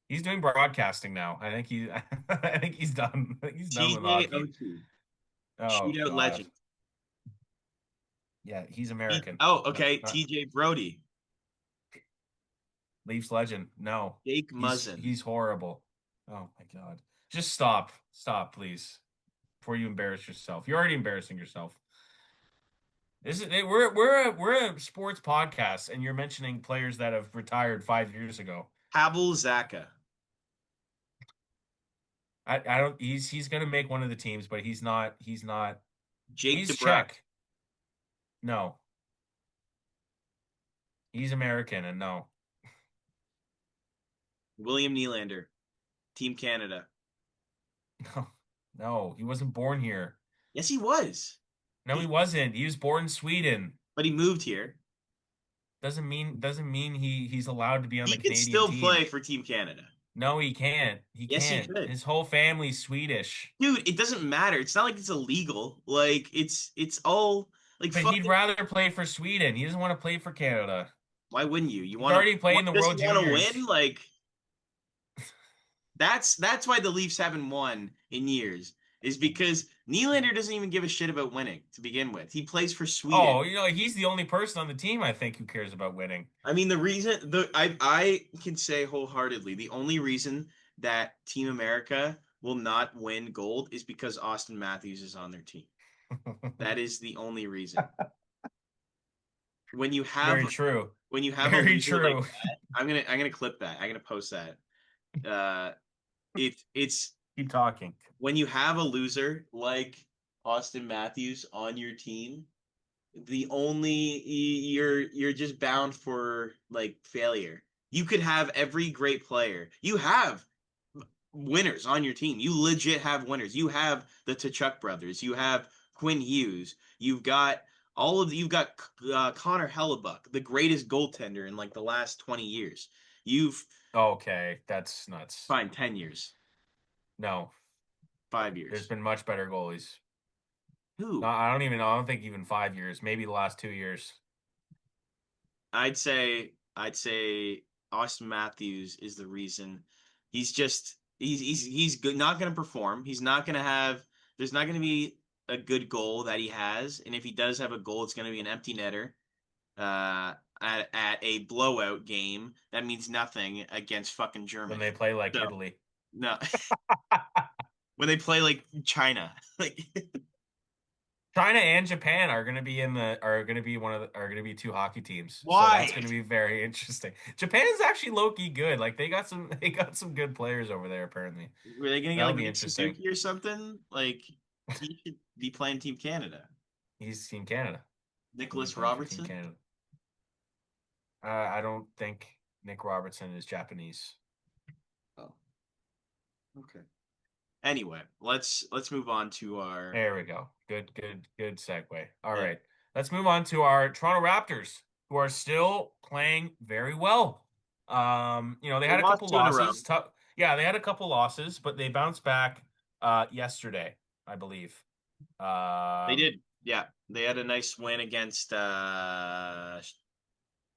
He's doing broadcasting now. I think he I think he's done. I think he's done with TJ hockey. Oshie, Oh shootout God. legend. Yeah, he's American. Oh, Not okay. not TJ Brody, Leafs legend. No. Jake He's Muzzin. he's horrible. Oh my God. Just stop. Stop, please. Before you embarrass yourself. You're already embarrassing yourself. We're a sports podcast, and you're mentioning players that have retired 5 years ago. Pavel Zaka. I don't. He's gonna make one of the teams, but he's not. He's not. Jake He's DeBrusk, Czech. No, he's American, and no, William Nylander, Team Canada. no, no. He wasn't born here. Yes, he was. No, he He, wasn't. He was born in Sweden. but he moved here. Doesn't mean he's allowed to be on the He could Canadian still play team. for Team Canada. No, he can't. He Yes, he can't. could. His whole family's Swedish. Dude, it doesn't matter. It's not like it's illegal. Like it's all like But he'd fucking. rather play for Sweden. He doesn't want to play for Canada. Why wouldn't you? You He's want to? already played in the Does he World want to Juniors. win? Like that's why the Leafs haven't won in years. Is because Nylander doesn't even give a shit about winning to begin with. He plays for Sweden. Oh, he's the only person on the team I think who cares about winning. I mean, the reason the I can say wholeheartedly the only reason that Team America will not win gold is because Austin Matthews is on their team. That is the only reason. When you have Very true. when you have a Very loser like true. that, I'm gonna clip that. I'm gonna post that. Uh, it's Keep talking. when you have a loser like Austin Matthews on your team, the only you're just bound for like failure. You could have every great player. You have winners on your team. You legit have winners. You have the Tkachuk brothers. You have Quinn Hughes. You've got Connor Hellebuck, the greatest goaltender in like the last 20 years. You've Okay, that's nuts. fine 10 years, No, 5 there's years. been much better goalies. No, Who? I don't even know. I don't think even 5 years. Maybe the last 2 years. I'd say Austin Matthews is the reason. He's good, not going to perform. He's not going to have. There's not going to be a good goal that he has, and if he does have a goal, it's going to be an empty netter. At a blowout game that means nothing against fucking When they Germany. play like So Italy. no, when they play like China, like China and Japan are gonna be are gonna be two hockey teams. So that's why? gonna be very interesting. Japan's actually low key good. Like they got some good players over there apparently. Were they going to get That'll like be Nick interesting. Suzuki or something? Like he should be playing Team Canada. He's Team Canada. He'll be Nicholas playing for Team Robertson. Canada. I don't think Nick Robertson is Japanese. Oh, okay. Anyway, let's move on to our There we go. Good segue. All yeah. right. Let's move on to our Toronto Raptors, who are still playing very well. They They had a lost couple two in a row. losses. Yeah, they had a couple losses, but they bounced back yesterday, I believe. They Um, did. Yeah, they had a nice win against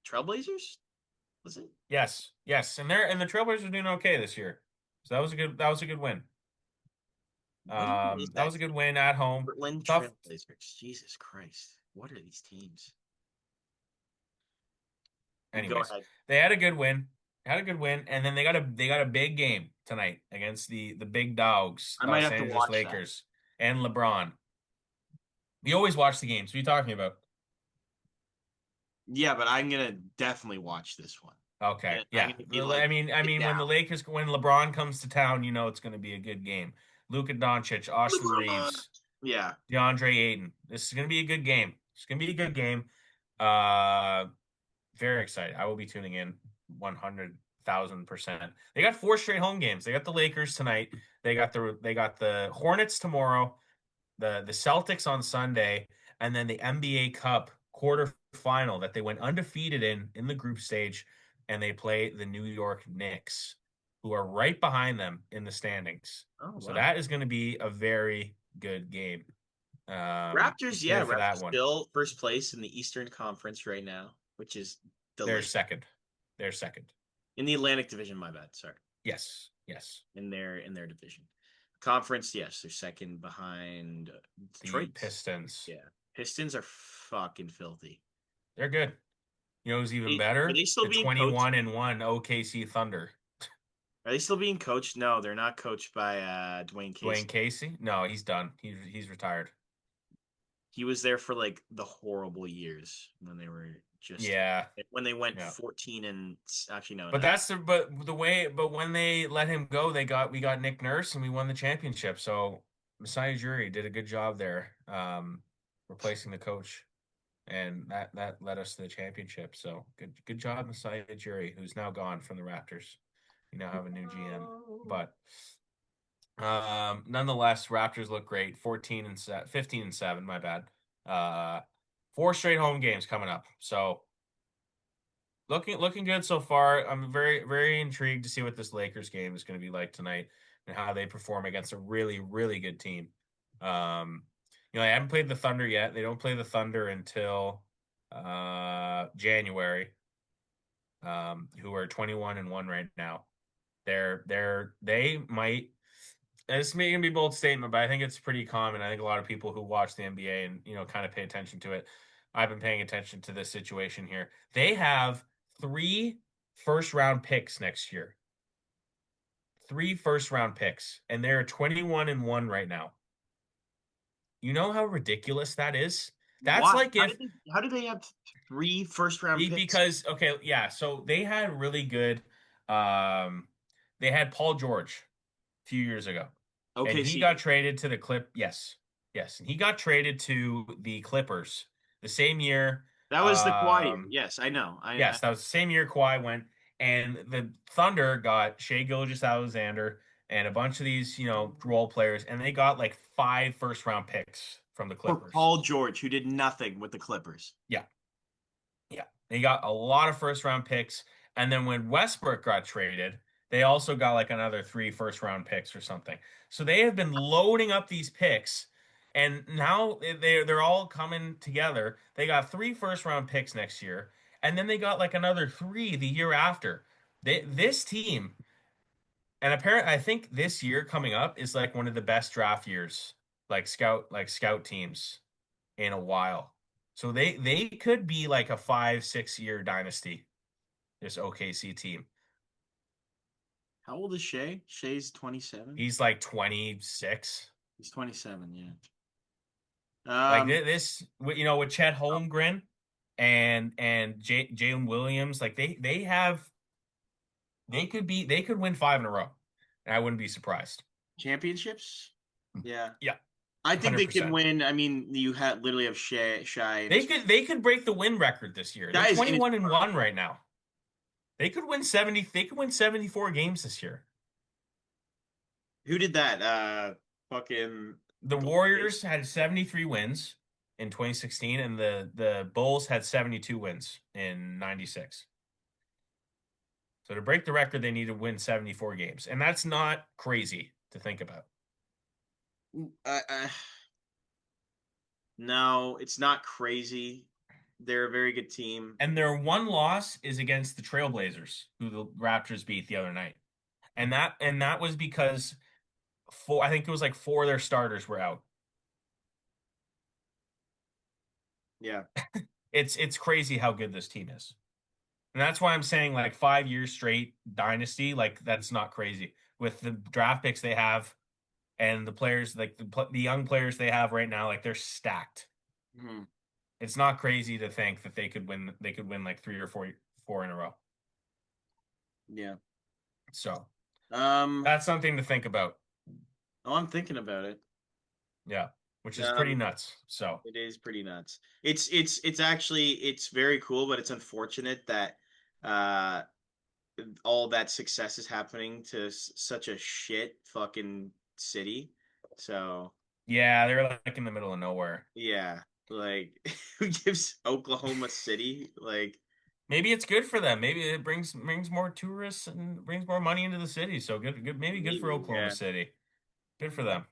Trailblazers. Was it? yes, yes, and the Trailblazers are doing okay this year. So that was a good win. What even is That that was a good team? win at home. Portland Tough. Trailblazers. Jesus Christ. What are these teams? Go Anyways, ahead. they had a good win. Had a good win, and then they got a big game tonight against the big dogs, I might Los have to Angeles watch that. Lakers and LeBron. We always watch the games. What are you talking about? Yeah, but I'm gonna definitely watch this one. Okay, I'm yeah. gonna be like, I get mean, down. when LeBron comes to town, you know it's going to be a good game. Luka Doncic, Austin LeBron. Reeves, Yeah. DeAndre Ayton. This is going to be a good game. It's going to be a good game. Uh, Very excited. I will be tuning in 100,000%. They got four straight home games. They got the Lakers tonight. They got the Hornets tomorrow, the Celtics on Sunday, and then the NBA Cup quarterfinal that they went undefeated in the group stage, and they play the New York Knicks, who are right behind them in the standings. Oh So wow. that is going to be a very good game. Raptors, yeah, Excited for that Raptors one. still first place in the Eastern Conference right now, which is They're delicious. second. They're second. In the Atlantic Division, my bad. Sorry. Yes. Yes. In their division. Conference, yes, they're second behind The Detroit. Pistons. Yeah. Pistons are fucking filthy. They're good. You know who's even Are they better? still The being coached? 21-1 OKC Thunder. Are they still being coached? No, they're not coached by Dwayne Dwayne Casey. Casey? No, he's done. He's retired. He was there for like the horrible years when they were just Yeah, when they went yeah. 14 and actually no, But that that's the but the way but when they let him go, we got Nick Nurse and we won the championship. So Masai Ujiri did a good job there, replacing the coach, and that led us to the championship. So good job, Masai Ujiri, who's now gone from the Raptors. You now have a new GM, no. but nonetheless, Raptors look great. 15 and 7, my bad. Uh, four straight home games coming up. So looking good so far. I'm very intrigued to see what this Lakers game is going to be like tonight and how they perform against a really good team. Um, I haven't played the Thunder yet. They don't play the Thunder until January. Who are 21 and 1 right now. They might. This may be a bold statement, but I think it's pretty common. I think a lot of people who watch the NBA and kind of pay attention to it. I've been paying attention to this situation here. They have three first round picks next year. Three first round picks, and they're 21 and 1 right now. You know how ridiculous that is? That's Why? like if How did they have three first round picks? because okay, yeah, so they had really good they had Paul George a few years ago. And he OKC got did. traded to the Yes. Yes, and he got traded to the Clippers the same year. That was the Kawhi year. Yes, I know. I Yes, that was the same year Kawhi went, and the Thunder got Shea Gilgeous-Alexander and a bunch of these, role players, and they got like five first round picks from the for Clippers. Paul George, who did nothing with the Clippers. Yeah, yeah. They got a lot of first round picks. And then when Westbrook got traded, they also got like another three first round picks or something. So they have been loading up these picks. And now they're all coming together. They got three first round picks next year. And then they got like another three the year after. This team, and apparently I think this year coming up is like one of the best draft years, like scout teams in a while. So they could be like a 5, 6 year dynasty, this OKC team. How old is Shea? Shea's 27. He's like 26. He's 27, yeah. Like Um, with Chet Holmgren and Jalen Williams, like they could win five in a row. And I wouldn't be surprised. championships? Yeah. Yeah, I think they could 100%. win. I mean, you had literally have Shy in his They could break the win record this year. They're guys in his 21 and 1 right now. They could win 74 games this year. who did that? Fucking The Golden Warriors State. had 73 wins in 2016, and the Bulls had 72 wins in 96. So to break the record, they need to win 74 games. And that's not crazy to think about. I, no, it's not crazy. They're a very good team. And their one loss is against the Trailblazers, who the Raptors beat the other night. And that was because I think it was like four of their starters were out. Yeah. It's crazy how good this team is. And that's why I'm saying like 5 years straight dynasty, like that's not crazy. With the draft picks they have and the players, like the young players they have right now, like they're stacked. Mhm. It's not crazy to think that they could win like three or four in a row. Yeah. So Um, that's something to think about. oh, I'm thinking about it. Yeah. Which is pretty Um, nuts. So it is pretty nuts. It's actually it's very cool, but it's unfortunate that uh all that success is happening to such a shit fucking city. So, yeah, they're like in the middle of nowhere. yeah, like who gives Oklahoma City like Maybe it's good for them. Maybe it brings more tourists and brings more money into the city. So maybe good for maybe, Oklahoma yeah. City. Good for them.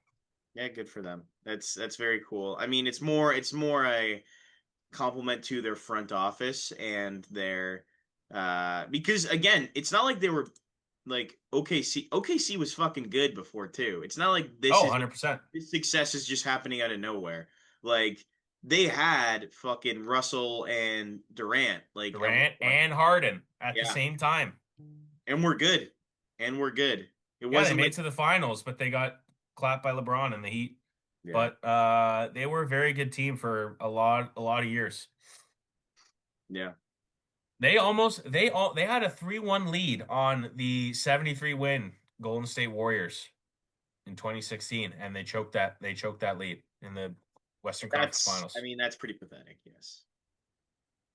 Yeah, good for them. That's very cool. I mean, it's more a compliment to their front office and their because again, it's not like they were like OKC was fucking good before too. It's not like Oh, 100%. this success is just happening out of nowhere. Like they had fucking Russell and Durant like at one Durant point. and Harden at the Yeah. same time. And we're good. And we're good. It Yeah, they wasn't made like to the finals, but they got clapped by LeBron and the Heat. yeah. But they were a very good team for a lot of years. Yeah. They had a 3-1 lead on the 73 win Golden State Warriors in 2016, and they choked that lead in the Western Conference I Finals. mean, that's pretty pathetic. Yes.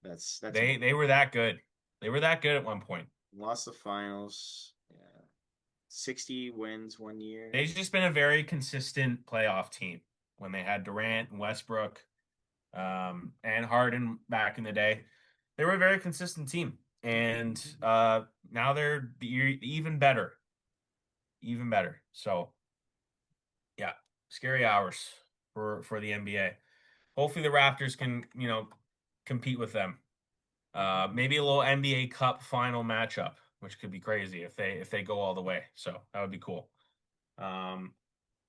That's They were that good. They were that good at one point. lost the finals. Yeah. 60 wins one year. They've just been a very consistent playoff team when they had Durant and Westbrook, and Harden back in the day. They were a very consistent team, and now they're even better, even better. So yeah, scary hours for the NBA. Hopefully the Raptors can compete with them. Maybe a little NBA Cup final matchup, which could be crazy if they go all the way. So that would be cool. Um,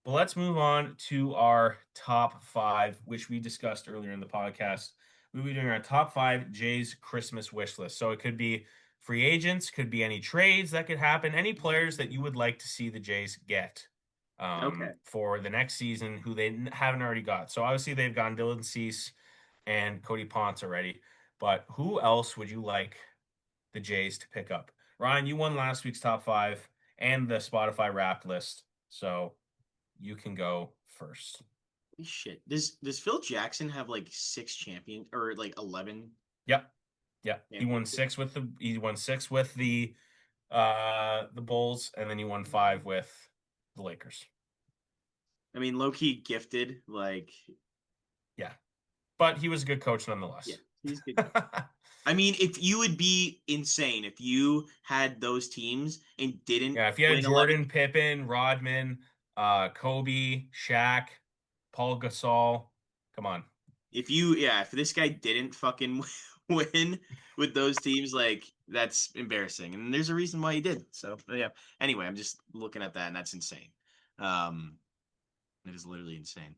but let's move on to our top five, which we discussed earlier in the podcast. We'll be doing our top five Jays Christmas wish list. So it could be free agents, could be any trades that could happen, any players that you would like to see the Jays get Okay. for the next season who they haven't already got. So obviously they've gone Dylan Cease and Cody Ponce already. But who else would you like the Jays to pick up? Ryan, you won last week's top five and the Spotify Wrapped list. So you can go first. Holy shit. Does Phil Jackson have like 6 champion or like 11 Yep. Yep. championships? He won six with the Bulls, and then he won five with the Lakers. I mean, low key gifted. Like, Yeah. But he was a good coach yeah, nonetheless. he's good. I mean, if you would be insane if you had those teams and didn't Yeah, if you had win 11. Jordan, Pippen, Rodman, Kobe, Shaq, Paul Gasol, come on. If this guy didn't fucking win with those teams, like that's embarrassing. And there's a reason why he did. So yeah. Anyway, I'm just looking at that and that's insane. Um, it is literally insane.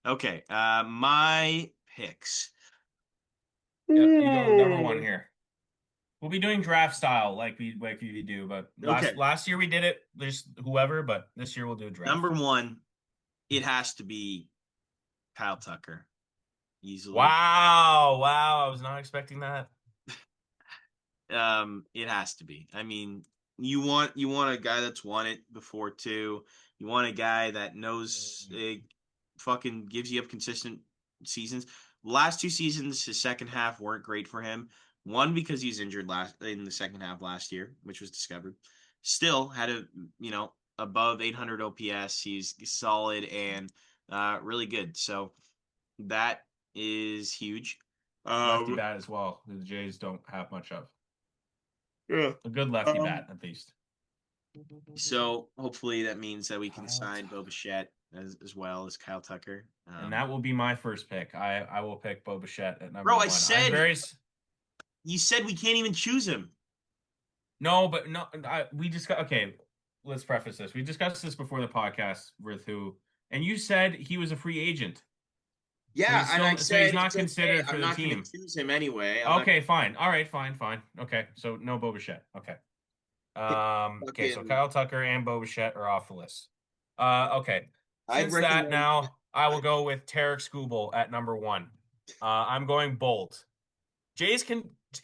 Okay, my picks. Yep, you go number one here. We'll be doing draft style like we do, but last Okay, last year we did it. There's whoever, but this year we'll do a draft. number one, it has to be Kyle Tucker, easily. Wow, wow, I was not expecting that. It has to be. I mean, you want a guy that's won it before too. You want a guy that knows it fucking gives you up consistent seasons. Last 2 seasons, his second half weren't great for him. One because he's injured last in the second half last year, which was discovered. Still had a above 800 OPS. He's solid and really good. So that is huge. Lefty Um, bat as well. The Jays don't have much of yeah. a good lefty bat, Um, at least. So hopefully that means that we can Kyle sign Bo Tucker. Bichette as well as Kyle Tucker. And that will be my first pick. I will pick Bo Bichette at number Bro, I one. I'm said very you said we can't even choose him. no, but no. We discussed. Okay, let's preface this. We discussed this before the podcast with who, and you said he was a free agent, so Yeah, he's and I he's said not it's okay. considered for I'm the not going to team. choose him anyway. I'm not Okay, fine. All right, fine, fine. Okay, so no Bo Bichette. Okay. Okay, so fucking. Kyle Tucker and Bo Bichette are off the list. Okay. I'd Since that, recommend. now I will I, go with Tarek Skubal at number one. I'm going bold. Jays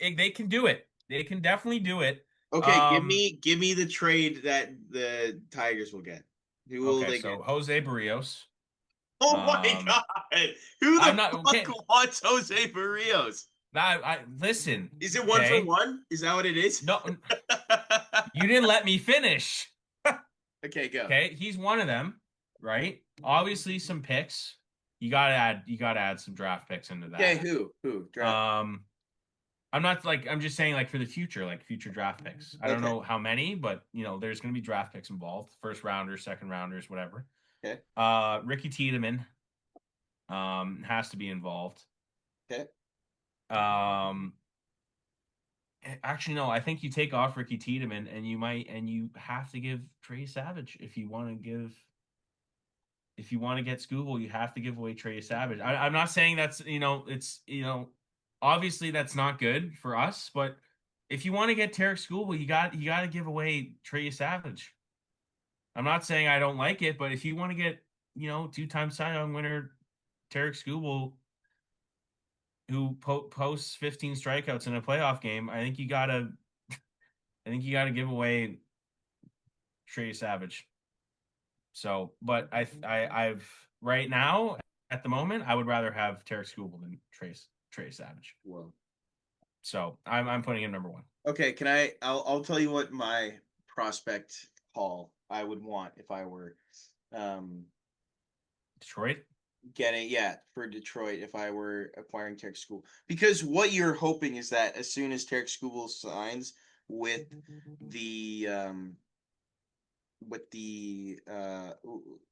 they can do it. They can definitely do it. okay, give Um, me give me the trade that the Tigers will get. Who will okay, they get? so Jose Barrios. Oh my Um, God! Who I'm the not fuck okay. wants Jose Barrios? I listen. Is it one for Okay, one? Is that what it is? no, you didn't let me finish. Okay, go. Okay, he's one of them, right? Obviously, some picks. You gotta add some draft picks into Okay, that. who? Who? Draft. Um, I'm not like I'm just saying like for the future, like future draft picks. I don't Okay. know how many, but there's gonna be draft picks involved, first rounders, second rounders, whatever. Okay. Ricky Tiedemann has to be involved. Okay. Um, actually, no, I think you take off Ricky Tiedemann and you have to give Trey Savage if you want to get Scooble, you have to give away Trey Savage. I'm not saying that's it's obviously that's not good for us, but if you want to get Tarek Scooble, you got to give away Trey Savage. I'm not saying I don't like it, but if you want to get 2-time Cy Young winner Tarek Scooble, who posts 15 strikeouts in a playoff game, I think you gotta give away Trey Savage. So, but I've right now at the moment, I would rather have Tarek Skubal than Trey Savage. Whoa. So I'm putting him number one. Okay, I'll tell you what my prospect haul I would want if I were um Detroit. getting, yeah, for Detroit if I were acquiring Tarek Skubal. Because what you're hoping is that as soon as Tarek Skubal signs with the with the uh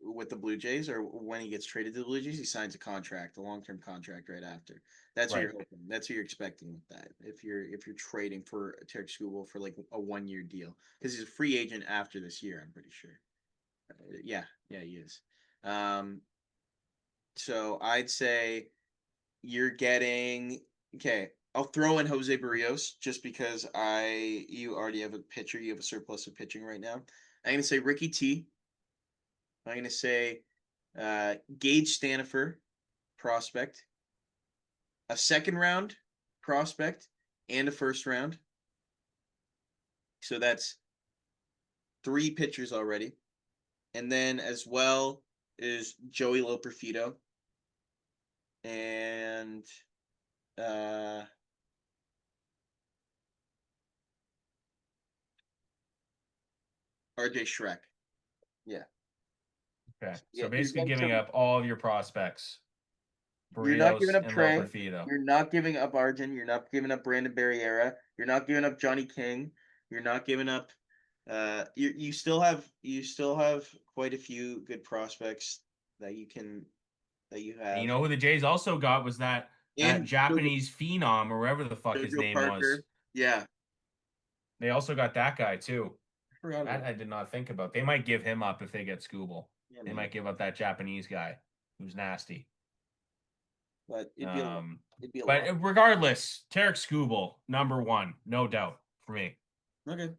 with the Blue Jays, or when he gets traded to the Blue Jays, he signs a contract, a long-term contract right after. That's what you're Right. hoping. That's what you're expecting with that. If you're trading for Tarek Skubal for like a 1 year deal, because he's a free agent after this year, I'm pretty sure. Yeah, he is. Um, so I'd say you're getting, okay. I'll throw in Jose Barrios just because you already have a pitcher. You have a surplus of pitching right now. I'm gonna say Ricky T. I'm gonna say Gage Stanifer, prospect, a second round prospect, and a first round. So that's three pitchers already. And then as well is Joey Loperfido and uh, RJ Shrek. Yeah. Okay. Yeah, So you're basically getting giving some. up all of your prospects, You're not giving Barrios up and Trey. Loperfido. You're not giving up Arjun. You're not giving up Brandon Barriera. You're not giving up Johnny King. You're not giving up. You still have quite a few good prospects that you And you have. know who the Jays also got was that And Japanese phenom or whatever the fuck his Jojo name was. Parker. Yeah, They also got that guy too. I forgot That about. I did not think about. They might give him up if they get Scooble. Yeah, They maybe. might give up that Japanese guy who's nasty. But it'd be a lot. Um, It'd be a but lot. regardless, Tarek Scooble, number one, no doubt for me. Okay.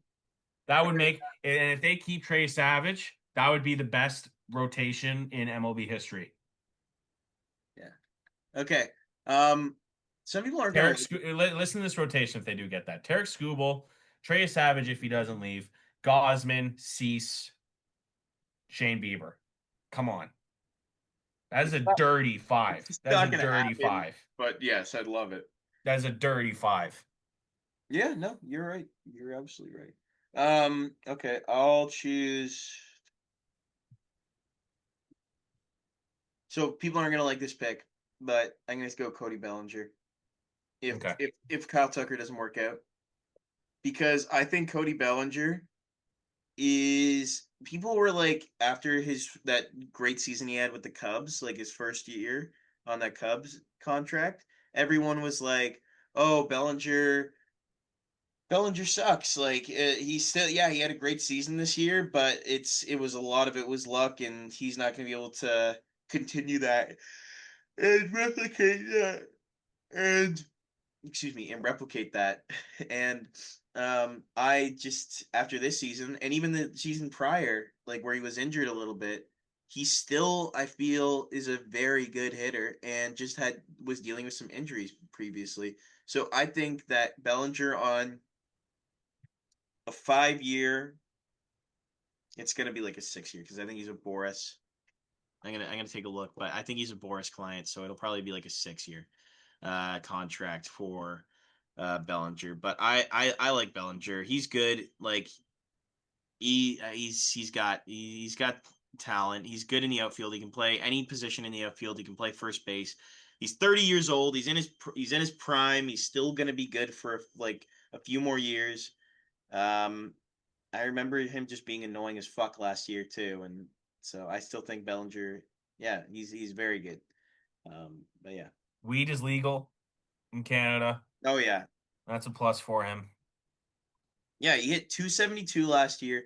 That would make, and if they keep Trey Savage, that would be the best rotation in MLB history. Yeah. Okay. Um, some people aren't gonna like it. Listen to this rotation if they do get that. Tarek Scooble, Trey Savage if he doesn't leave, Gosman, Cease, Shane Bieber. Come on. That is a dirty It's five. just That is a not gonna dirty happen. five. But yes, I'd love it. That is a dirty five. Yeah, no, you're right. You're absolutely right. Okay, I'll choose. So people aren't gonna like this pick, but I'm gonna go Cody Bellinger if Okay. if Kyle Tucker doesn't work out, because I think Cody Bellinger is, people were like, after his that great season he had with the Cubs, like his first year on that Cubs contract, everyone was like, "Oh, Bellinger sucks." Like he's still, yeah, he had a great season this year, but it was, a lot of it was luck, and he's not going to be able to continue that and replicate that. And excuse me, and replicate that. And I just, after this season and even the season prior, like where he was injured a little bit, he still, I feel, is a very good hitter, and just had was dealing with some injuries previously. So I think that Bellinger on a 5 year, it's gonna be like a 6 year, because I think he's a Boris. I'm gonna take a look, but I think he's a Boris client, so it'll probably be like a 6 year contract for Bellinger. But I like Bellinger. He's good. Like he's got talent. He's good in the outfield. He can play any position in the outfield. He can play first base. He's 30 years old. He's in his prime. He's still gonna be good for like a few more years. Um, I remember him just being annoying as fuck last year too, and so I still think Bellinger. Yeah, he's very good. But yeah. Weed is legal in Canada. Oh yeah, That's a plus for him. yeah. He hit 272 last year,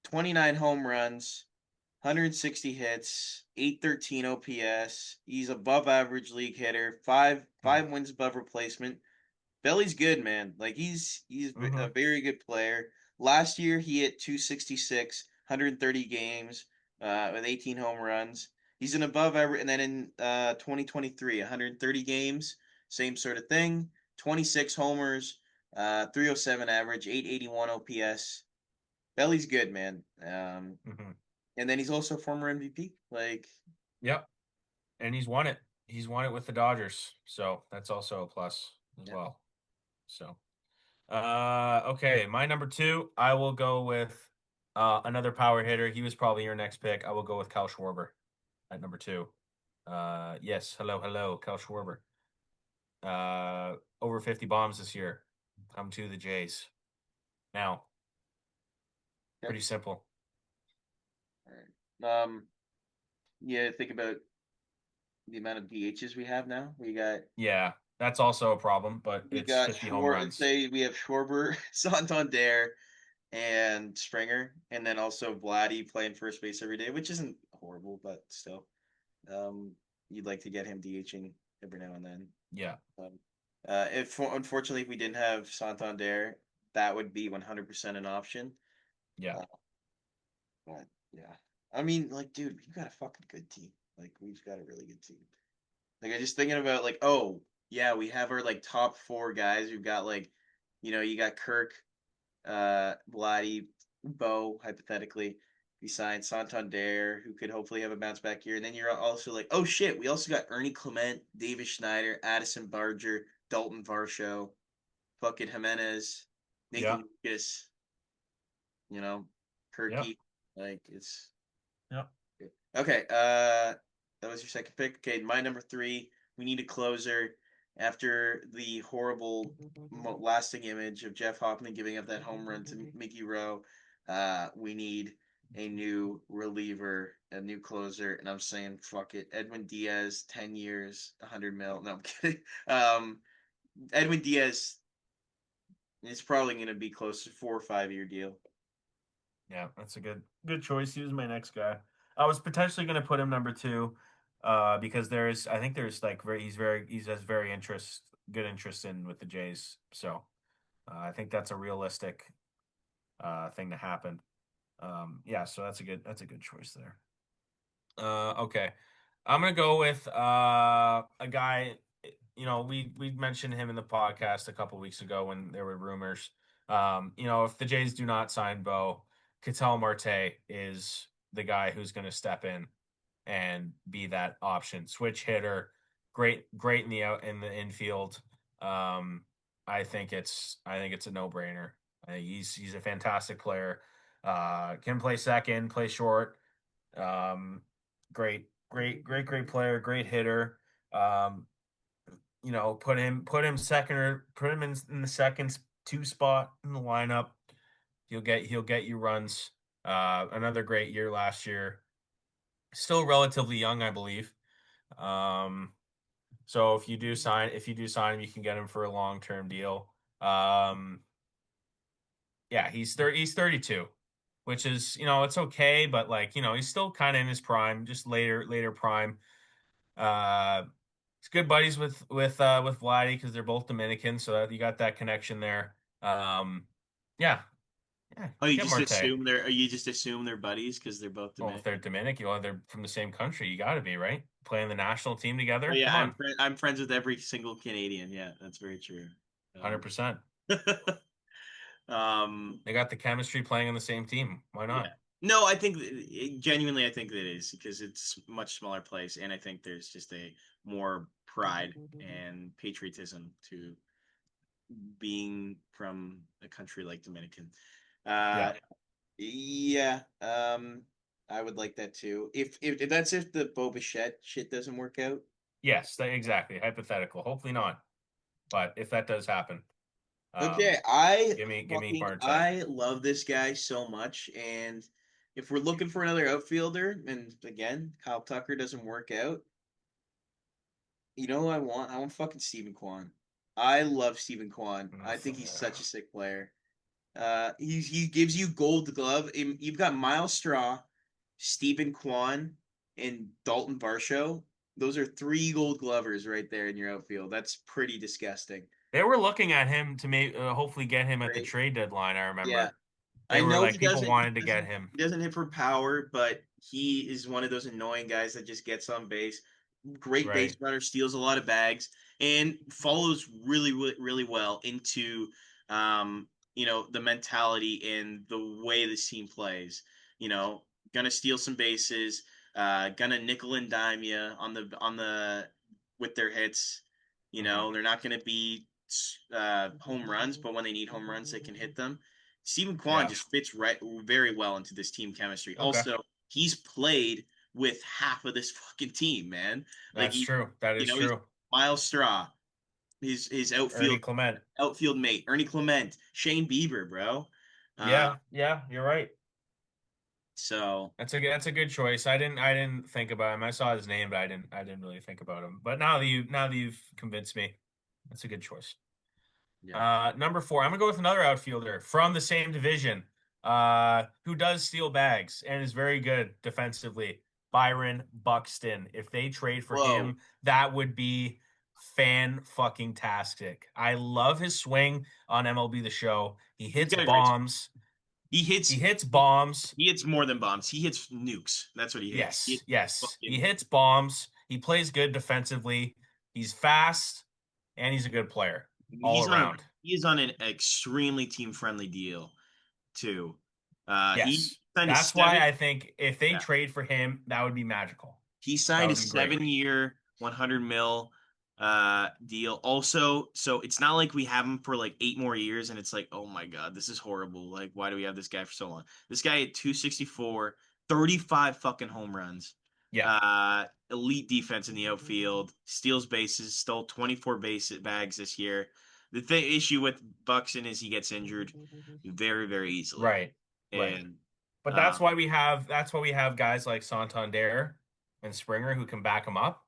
29 home runs, 160 hits, 813 OPS. He's above average league hitter, five wins above replacement. Belly's good, man. Like he's a Mm-hmm. very good player. Last year he hit 266, 130 games, with 18 home runs. He's an above average, and then in 2023, 130 games, same sort of thing. 26 homers, 307 average, 881 OPS. Belly's good, man. Hmm. And then he's also former MVP. Like, Yep. And he's won it. He's won it with the Dodgers. So that's also a plus as yeah, well. So, okay. My number two, I will go with another power hitter. He was probably your next pick. I will go with Kyle Schwarber at number two. Yes. Hello, hello, Kyle Schwarber. Over 50 bombs this year. Come to the Jays. Now, yep. pretty simple. All right. Yeah, think about the amount of DHs we have now. Yeah, that's also a problem, but We it's got 50 home Schwar. runs. Say we have Schwarber, Santander, and Springer, and then also Vladdy playing first base every day, which isn't horrible, but still, um, you'd like to get him DHing every now and then. Yeah, Um, if unfortunately if we didn't have Santander, that would be 100% an option. yeah, Uh, but yeah, I mean, like, dude, we've got a fucking good team. Like, we've got a really good team. Like, I just thinking about like, oh yeah, we have our like top four guys. We've got like, you got Kirk, Vladdy, Bo, hypothetically. We signed Santander, who could hopefully have a bounce back year. And then you're also like, oh shit, we also got Ernie Clement, Davis Schneider, Addison Barger, Dalton Varsho, fucking Jimenez, yeah, Nathan Lucas, you know, yeah, Kirky. Like, it's yeah, okay. That was your second pick. Okay, my number three. We need a closer after the horrible, lasting image of Jeff Hoffman giving up that home run to Mickey Rowe. We need a new reliever, a new closer, and I'm saying fuck it. Edwin Diaz, 10 years, 100 mil. No, I'm kidding. Um, Edwin Diaz is probably going to be close to 4 or 5 year deal. yeah. That's a good choice. He was my next guy. I was potentially going to put him number two, because I think there's like he has very good interest in with the Jays. So I think that's a realistic thing to happen. Yeah, so that's a good choice there. Okay. I'm gonna go with a guy. We mentioned him in the podcast a couple weeks ago when there were rumors. If the Jays do not sign Bo, Ketel Marte is the guy who's going to step in and be that option, switch hitter, great in the infield. Um, I think it's a no brainer. He's a fantastic player. Can play second, play short. Um, great player, great hitter. Um, put him in the second two spot in the lineup. He'll get you runs. Another great year last year. Still relatively young, I believe. Um, so if you do sign him, you can get him for a long-term deal. Um, yeah, he's 32, which is, it's okay, but like, he's still kind of in his prime, just later prime. Uh, he's good buddies with Vladdy because they're both Dominican, so that you got that connection there. Yeah, yeah, Oh, you get just Marte. assume they're? You just assume they're buddies because they're both Well, if they're Dominican. Dominican, they're from the same country. You got to be right. Playing the national team Oh together. yeah, Come on, I'm friends with every single Canadian. Yeah, that's very true. 100%. Um, They got the chemistry playing on the same team. Why yeah. not? No, genuinely I think that it is because it's a much smaller place, and I think there's just a more pride and patriotism to being from a country like Dominican. Yeah. Uh, yeah. I would like that too. If that's if the Bo Bichette shit doesn't work out. Yes, exactly. Hypothetical. Hopefully not. But if that does happen, Okay, um, give me Marte. I love this guy so much, and if we're looking for another outfielder, and again, Kyle Tucker doesn't work out, you know who I want? I want fucking Stephen Kwan. I love Stephen Kwan. I think he's such a sick player. He gives you Gold Glove. You've got Miles Straw, Stephen Kwan, and Dalton Varsho. Those are three Gold Glovers right there in your outfield. That's pretty disgusting. They were looking at him to hopefully get him at the Right? trade deadline. I Yeah. remember they I were know like people wanted to get him. he doesn't hit for power, but he is one of those annoying guys that just gets on base. great base Right. runner, steals a lot of bags, and follows really well into the mentality and the way this team plays. You know, gonna steal some bases, gonna nickel and dime you on the with their hits. Hmm. They're not gonna be home runs, but when they need home runs, they can hit them. Stephen Kwan Yeah. just fits right very well into this team chemistry. Okay. Also, he's played with half of this fucking team, man. Like That's true. That is he's true. Miles Straw, his Ernie Clement. outfield mate, Ernie Clement, Shane Bieber, bro. Uh, Yeah. Yeah. You're right. so That's a good choice. I didn't think about him. I saw his name, but I didn't really think about him. But now that you've convinced me, that's a good choice. yeah. Number four, I'm gonna go with another outfielder from the same division, who does steal bags and is very good defensively. Byron Buxton. If they trade for Whoa, him, that would be fan fucking tastic. I love his swing on MLB The Show. He he's hits got a great. bombs. He He hits. hits He, bombs. he hits more than bombs. He hits nukes. That's what he hits. He Yes, hits yes. He fucking. hits bombs. He plays good defensively. He's fast and he's a good player all He's on. around. He is on an extremely team friendly deal too. He Yes. signed a That's why seven. I think if they Yeah. trade for him, that would be magical. He That signed a would be great. 7 year, 100 mil deal. Also, so it's not like we have him for like 8 more years, and it's like, oh my God, this is horrible. Like, why do we have this guy for so long? This guy at 264, 35 fucking home runs, Yeah. elite defense in the outfield, steals bases, stole 24 bags this year. The issue with Buxton is he gets injured very, very easily. Right. Right. And But um, that's why we have guys like Santander and Springer who can back him up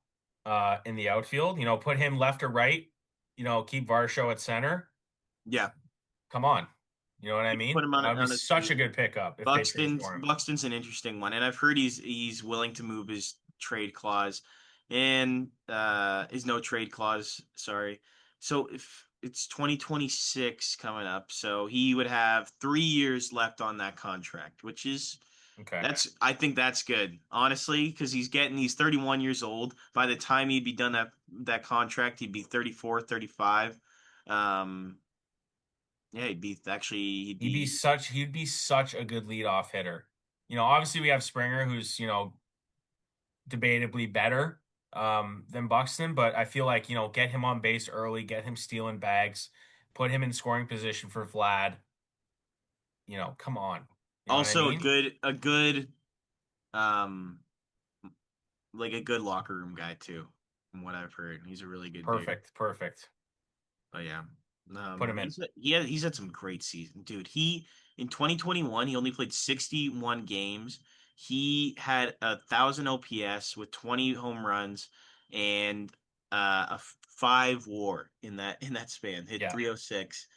in the outfield. Put him left or right, keep Varsho at center. yeah, Come on. You know what I you put mean? him That would be on a such a team. good pickup if they trade Buxton's for him. Buxton's an interesting one, and I've heard he's willing to move his trade clause and his no trade clause. Sorry. So if it's 2026 coming up, so he would have 3 years left on that contract, which is Okay. I think that's good, honestly, because he's 31 years old. By the time he'd be done that contract, he'd be 34, 35. Um, yeah, he'd be He'd be such a good leadoff hitter. Obviously we have Springer who's, debatably better than Buxton, but I feel like, get him on base early, get him stealing bags, put him in scoring position for Vlad. Come on. You know what I also mean? a good um like a good locker room guy too, from what I've heard. He's a really good dude. Perfect. Perfect. But yeah, Put him in. he's had some great seasons, dude. He in 2021 he only played 61 games. He had 1,000 OPS with 20 home runs and a five WAR in that span. Hit Yeah. 306.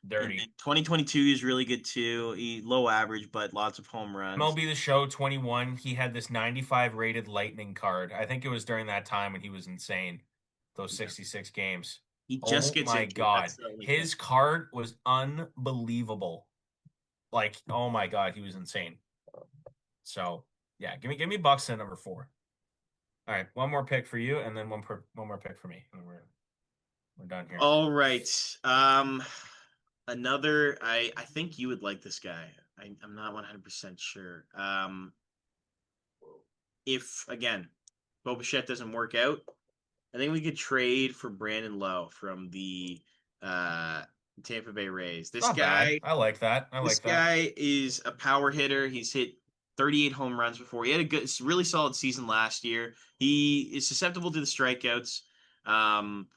And then Dirty. 2022 is really good too. He low average but lots of home runs. MLB The Show 21, he had this 95 rated Lightning card. I think it was during that time when he was insane, those Yeah. 66 games. He just Oh gets my injured. That's God. the only thing. His card was unbelievable. Like, oh my God, he was insane. So, yeah, give me Bucks at number four. All right, one more pick for you, and then one more pick for me, and we're done here. All right. Another. I think you would like this guy. I'm not 100% sure. If again, Boba doesn't work out, I think we could trade for Brandon Lowe from the uh, Tampa Bay Rays. It's not bad. I like that. I This like that. guy is a power hitter. He's hit 38 home runs before. He had a really solid season last year. He is susceptible to the strikeouts. Um,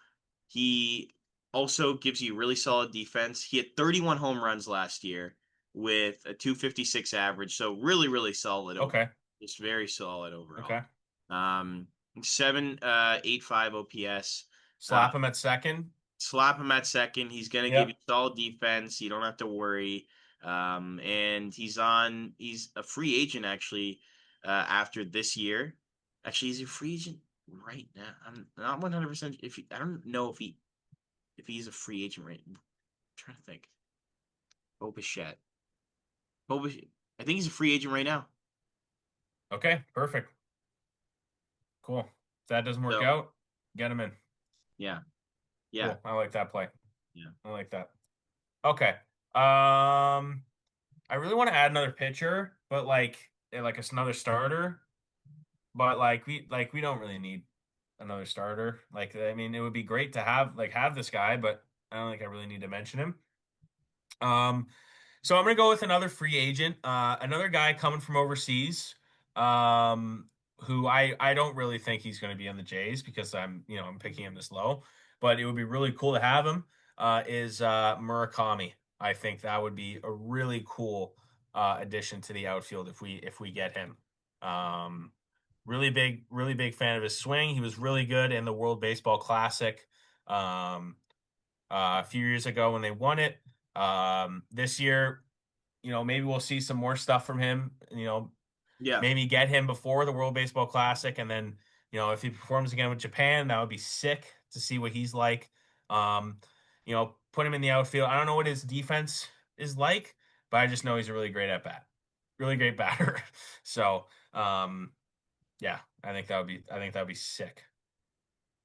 he also gives you really solid defense. He had 31 home runs last year with a 256 average. So really, really solid over. Okay. Just very solid overall. Okay. Um, 7.85 OPS. Uh, Slap him at second. slap him at second. He's gonna give you Yep. solid defense. You don't have to worry. And he's a free agent actually after this year. Actually, he's a free agent right now. I'm not 100% I don't know if he's a free agent right. I'm trying to think. Boba Boba, I think he's a free agent right now. Okay. Perfect. Cool. that doesn't work So out, get him in. yeah, yeah, Cool. I like that play. yeah. I like that. Okay. Um, I really want to add another pitcher, but like it's another starter. But like we don't really need another starter. Like I mean, it would be great to have this guy, but I don't think I really need to mention him. Um, so I'm gonna go with another free agent, another guy coming from overseas, um, who I don't really think he's going to be on the Jays because I'm picking him this low, but it would be really cool to have him. Is Murakami? I think that would be a really cool addition to the outfield if we get him. Um, really big fan of his swing. He was really good in the World Baseball Classic. Um, a few years ago when they won it. This year, maybe we'll see some more stuff from him. Yeah, Maybe get him before the World Baseball Classic, and then if he performs again with Japan, that would be sick to see what he's like. Um, put him in the outfield. I don't know what his defense is like, but I just know he's a really great at bat, really great batter. So, yeah, I think that would be sick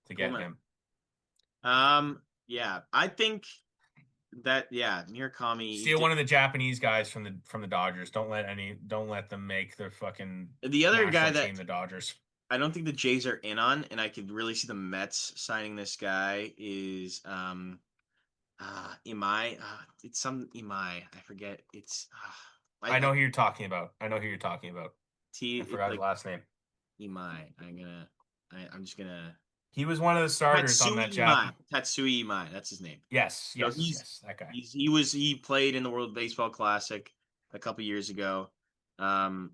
to cool get man. him. Yeah, I think that yeah, Murakami. He Steal did. one of the Japanese guys from the Dodgers. Don't let them make their fucking The other guy national that team the Dodgers. I don't think the Jays are in on, and I could really see the Mets signing this guy is Imai. It's some Imai. I forget. It's I I know who you're talking about. I know who you're talking about. T. I It's forgot his like last name. Imai. I'm just gonna He was one of the starters on that Tatsui Imai. Jap. Tatsui Imai. That's his name. Yes, So yes, he's yes, that guy. he's he played in the World Baseball Classic a couple years ago. Um,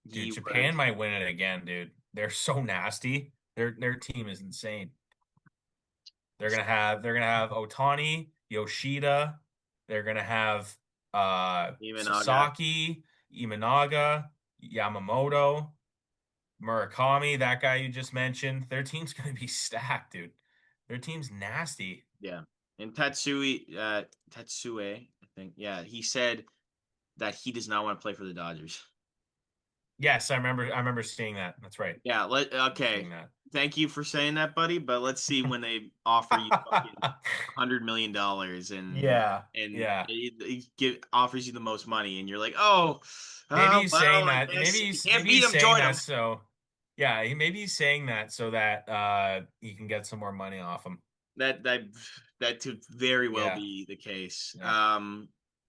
Dude, he Japan was might win it again, dude. They're so nasty. Their team is insane. They're gonna have Otani, Yoshida. They're gonna have Imanaga. Sasaki, Imanaga, Yamamoto. Murakami, that guy you just mentioned, their team's going to be stacked, dude. Their team's nasty. Yeah. And Tatsue, I think. Yeah, he said that he does not want to play for the Dodgers. Yes, I remember seeing that. That's right. Yeah, I remember okay. seeing that. Thank you for saying that, buddy, but let's see when they offer you fucking $100 million Yeah, and yeah. offers you the most money and you're like, "Oh, Maybe he's saying well, I that. guess Maybe if you he's can't maybe beat he's him, saying join that him." so yeah, maybe he's saying that so that he can get some more money off him. That could very well Yeah, be the case. yeah.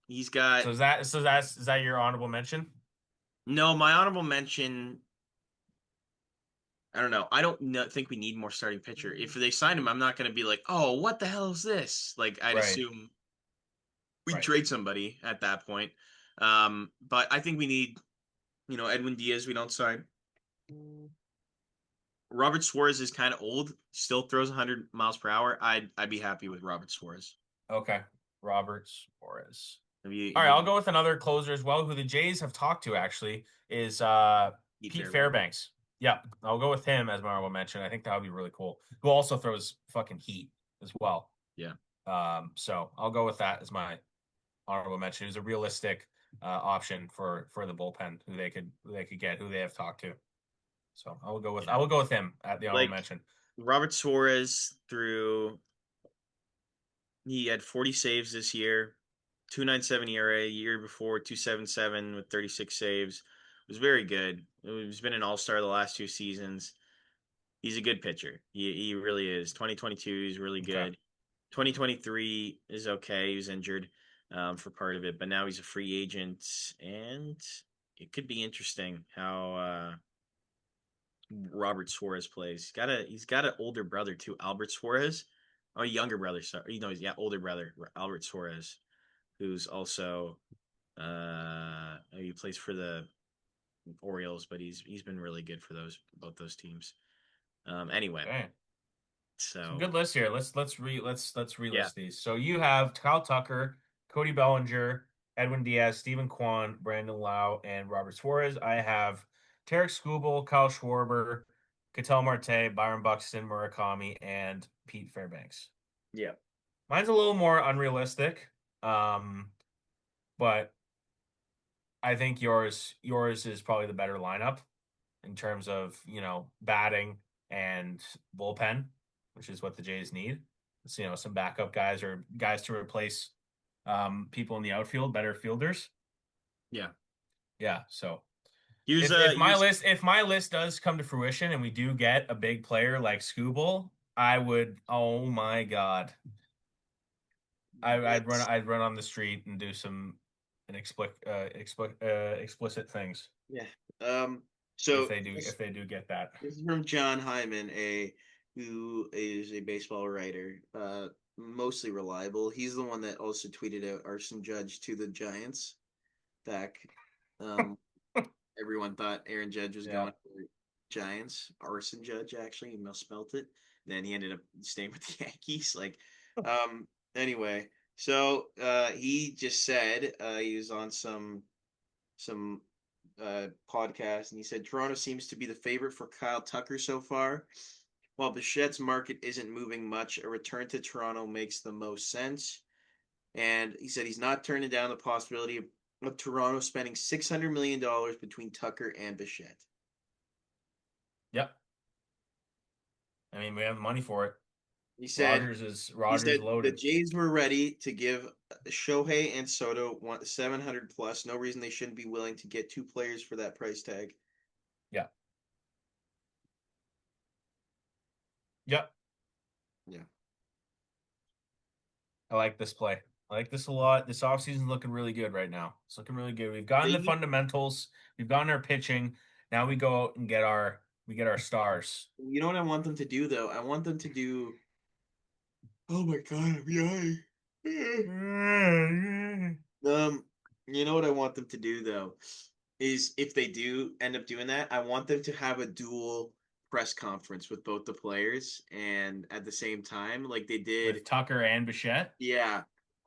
He's got So is that your honorable mention? no, my honorable mention. I don't know. I don't think we need more starting pitcher. If they sign him, I'm not going to be like, "Oh, what the hell is this?" Like I'd Right, assume we'd right. trade somebody at that point. But I think we need, Edwin Diaz. We don't sign. Robert Suarez is kind of old. Still throws 100 miles per hour. I'd be happy with Robert Suarez. Okay. Roberts Suarez. All Have right, I'll you go with another closer as well, who the Jays have talked to actually is Pete Pete Fairbanks? Fairbanks. Yeah, I'll go with him as my honorable mention. I think that would be really cool. Who also throws fucking heat as well. Yeah, So I'll go with that as my honorable mention. Who's a realistic option for the bullpen, who they could get, who they have talked to. So I yeah. will go with him at the honorable Like mention. Robert Suarez threw. He had 40 saves this year, 2.97 ERA. Year before 2.77 with 36 saves. It was very good. He's been an all-star the last two seasons. He's a good pitcher. He really is. 2022 he's really Okay. good. 2023 is okay. He was injured for part of it, but now he's a free agent, and it could be interesting how Robert Suarez plays. He's got an older brother too, Albert Suarez. Oh, younger brother. Sorry, older brother, Albert Suarez, who's also he plays for the Orioles, but he's been really good for both those teams. Anyway, Okay. Some so good lists here. Let's yeah, relist these. So you have Kyle Tucker, Cody Bellinger, Edwin Diaz, Stephen Kwan, Brandon Lau, and Robert Suarez. I have Tarek Skubal, Kyle Schwarber, Ketel Marte, Byron Buxton, Murakami, and Pete Fairbanks. yeah, Mine's a little more unrealistic, um, but I think yours is probably the better lineup in terms of batting. and bullpen, which is what the Jays need. It's, some backup guys or guys to replace people in the outfield, better fielders. Yeah. Yeah, so Here's if my here's list does come to fruition and we do get a big player like Scooble, I would, oh my God. let's I'd run on the street and do some explicit things yeah. So if they do get that. this is from John Hyman, a who is a baseball writer, mostly reliable. He's the one that also tweeted out Arson Judge to the Giants back. Um, Everyone thought Aaron Judge was Yeah. going for Giants. Arson Judge actually, he misspelt it. Then he ended up staying with the Yankees. Um, anyway, so he just said he was on some podcast, and he said Toronto seems to be the favorite for Kyle Tucker so far. While Bichette's market isn't moving much, a return to Toronto makes the most sense. And he said he's not turning down the possibility of Toronto spending $600 million between Tucker and Bichette. Yep. I mean, we have the money for it. He said he Rogers said the loaded. Jays were ready to give Shohei and Soto 700 plus. No reason they shouldn't be willing to get two players for that price tag. Yeah. Yep. Yeah. I like this play. I like this a lot. This offseason's looking really good right now. It's looking really good. We've gotten the They fundamentals. We've gotten our pitching. Now we go out and get our stars. You know what I want them to do though? I want them to do. Oh my god, I'm yawning. Um, you know what I want them to do though is if they do end up doing that, I want them to have a dual press conference with both the players and at the same time, like they did. With Tucker and Bichette. Yeah,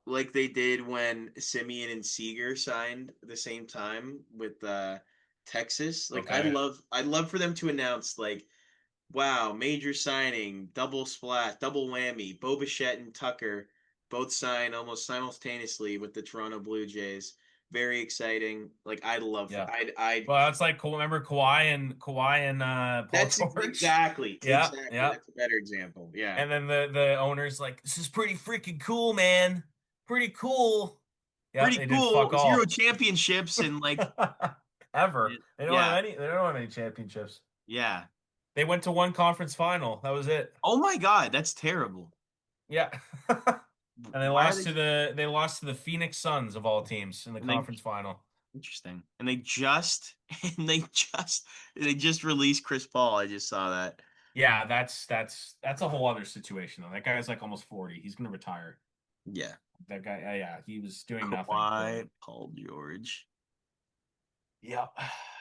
like they did when Simeon and Seager signed the same time with Texas. Like Okay. I'd love for them to announce like, wow, major signing, double splash, double whammy. Bo Bichette and Tucker both signed almost simultaneously with the Toronto Blue Jays. Very exciting. Like I'd love Yeah. I'd Well, that's like cool. Remember Kawhi and Paul that's George? exactly Yeah, exactly yeah. that's a better example. Yeah. And then the owner's like, "This is pretty freaking cool, man. Pretty cool." Yeah, Pretty they did fuck cool. Zero all. championships and like Ever. They don't have yeah, any. They don't have any championships. yeah. They went to one conference final. That was it. Oh my God, that's terrible. Yeah. And Why are they they lost to the Phoenix Suns of all teams in the and they conference final. interesting. And and they just released Chris Paul. I just saw that. Yeah, that's a whole other situation though. That guy's like almost 40. He's gonna retire. Yeah. That guy, yeah, he was doing nothing for. Kawhi, Paul George. Yeah,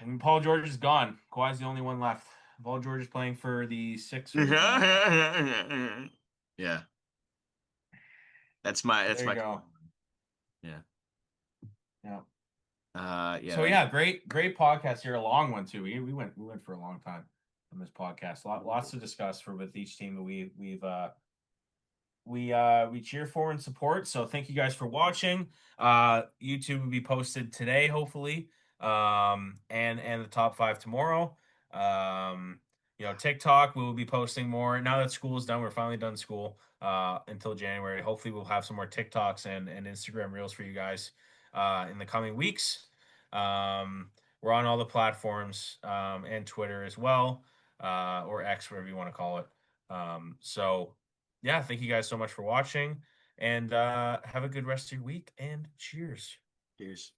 I mean Paul George is gone. Kawhi's the only one left. Paul George is playing for the Sixers now. Yeah. So That's there you my go. yeah. Yeah. Yeah, So that was yeah, great podcast here. A long one too. We went for a long time on this podcast. Lots to discuss for with each team that we cheer for and support. So thank you guys for watching. YouTube will be posted today, hopefully. And the top five tomorrow. TikTok we will be posting more. Now that school is done, we're finally done school until January. Hopefully we'll have some more TikToks and Instagram reels for you guys in the coming weeks. We're on all the platforms and Twitter as well, or X, whatever you want to call it. So yeah, thank you guys so much for watching and have a good rest of your week and cheers. cheers.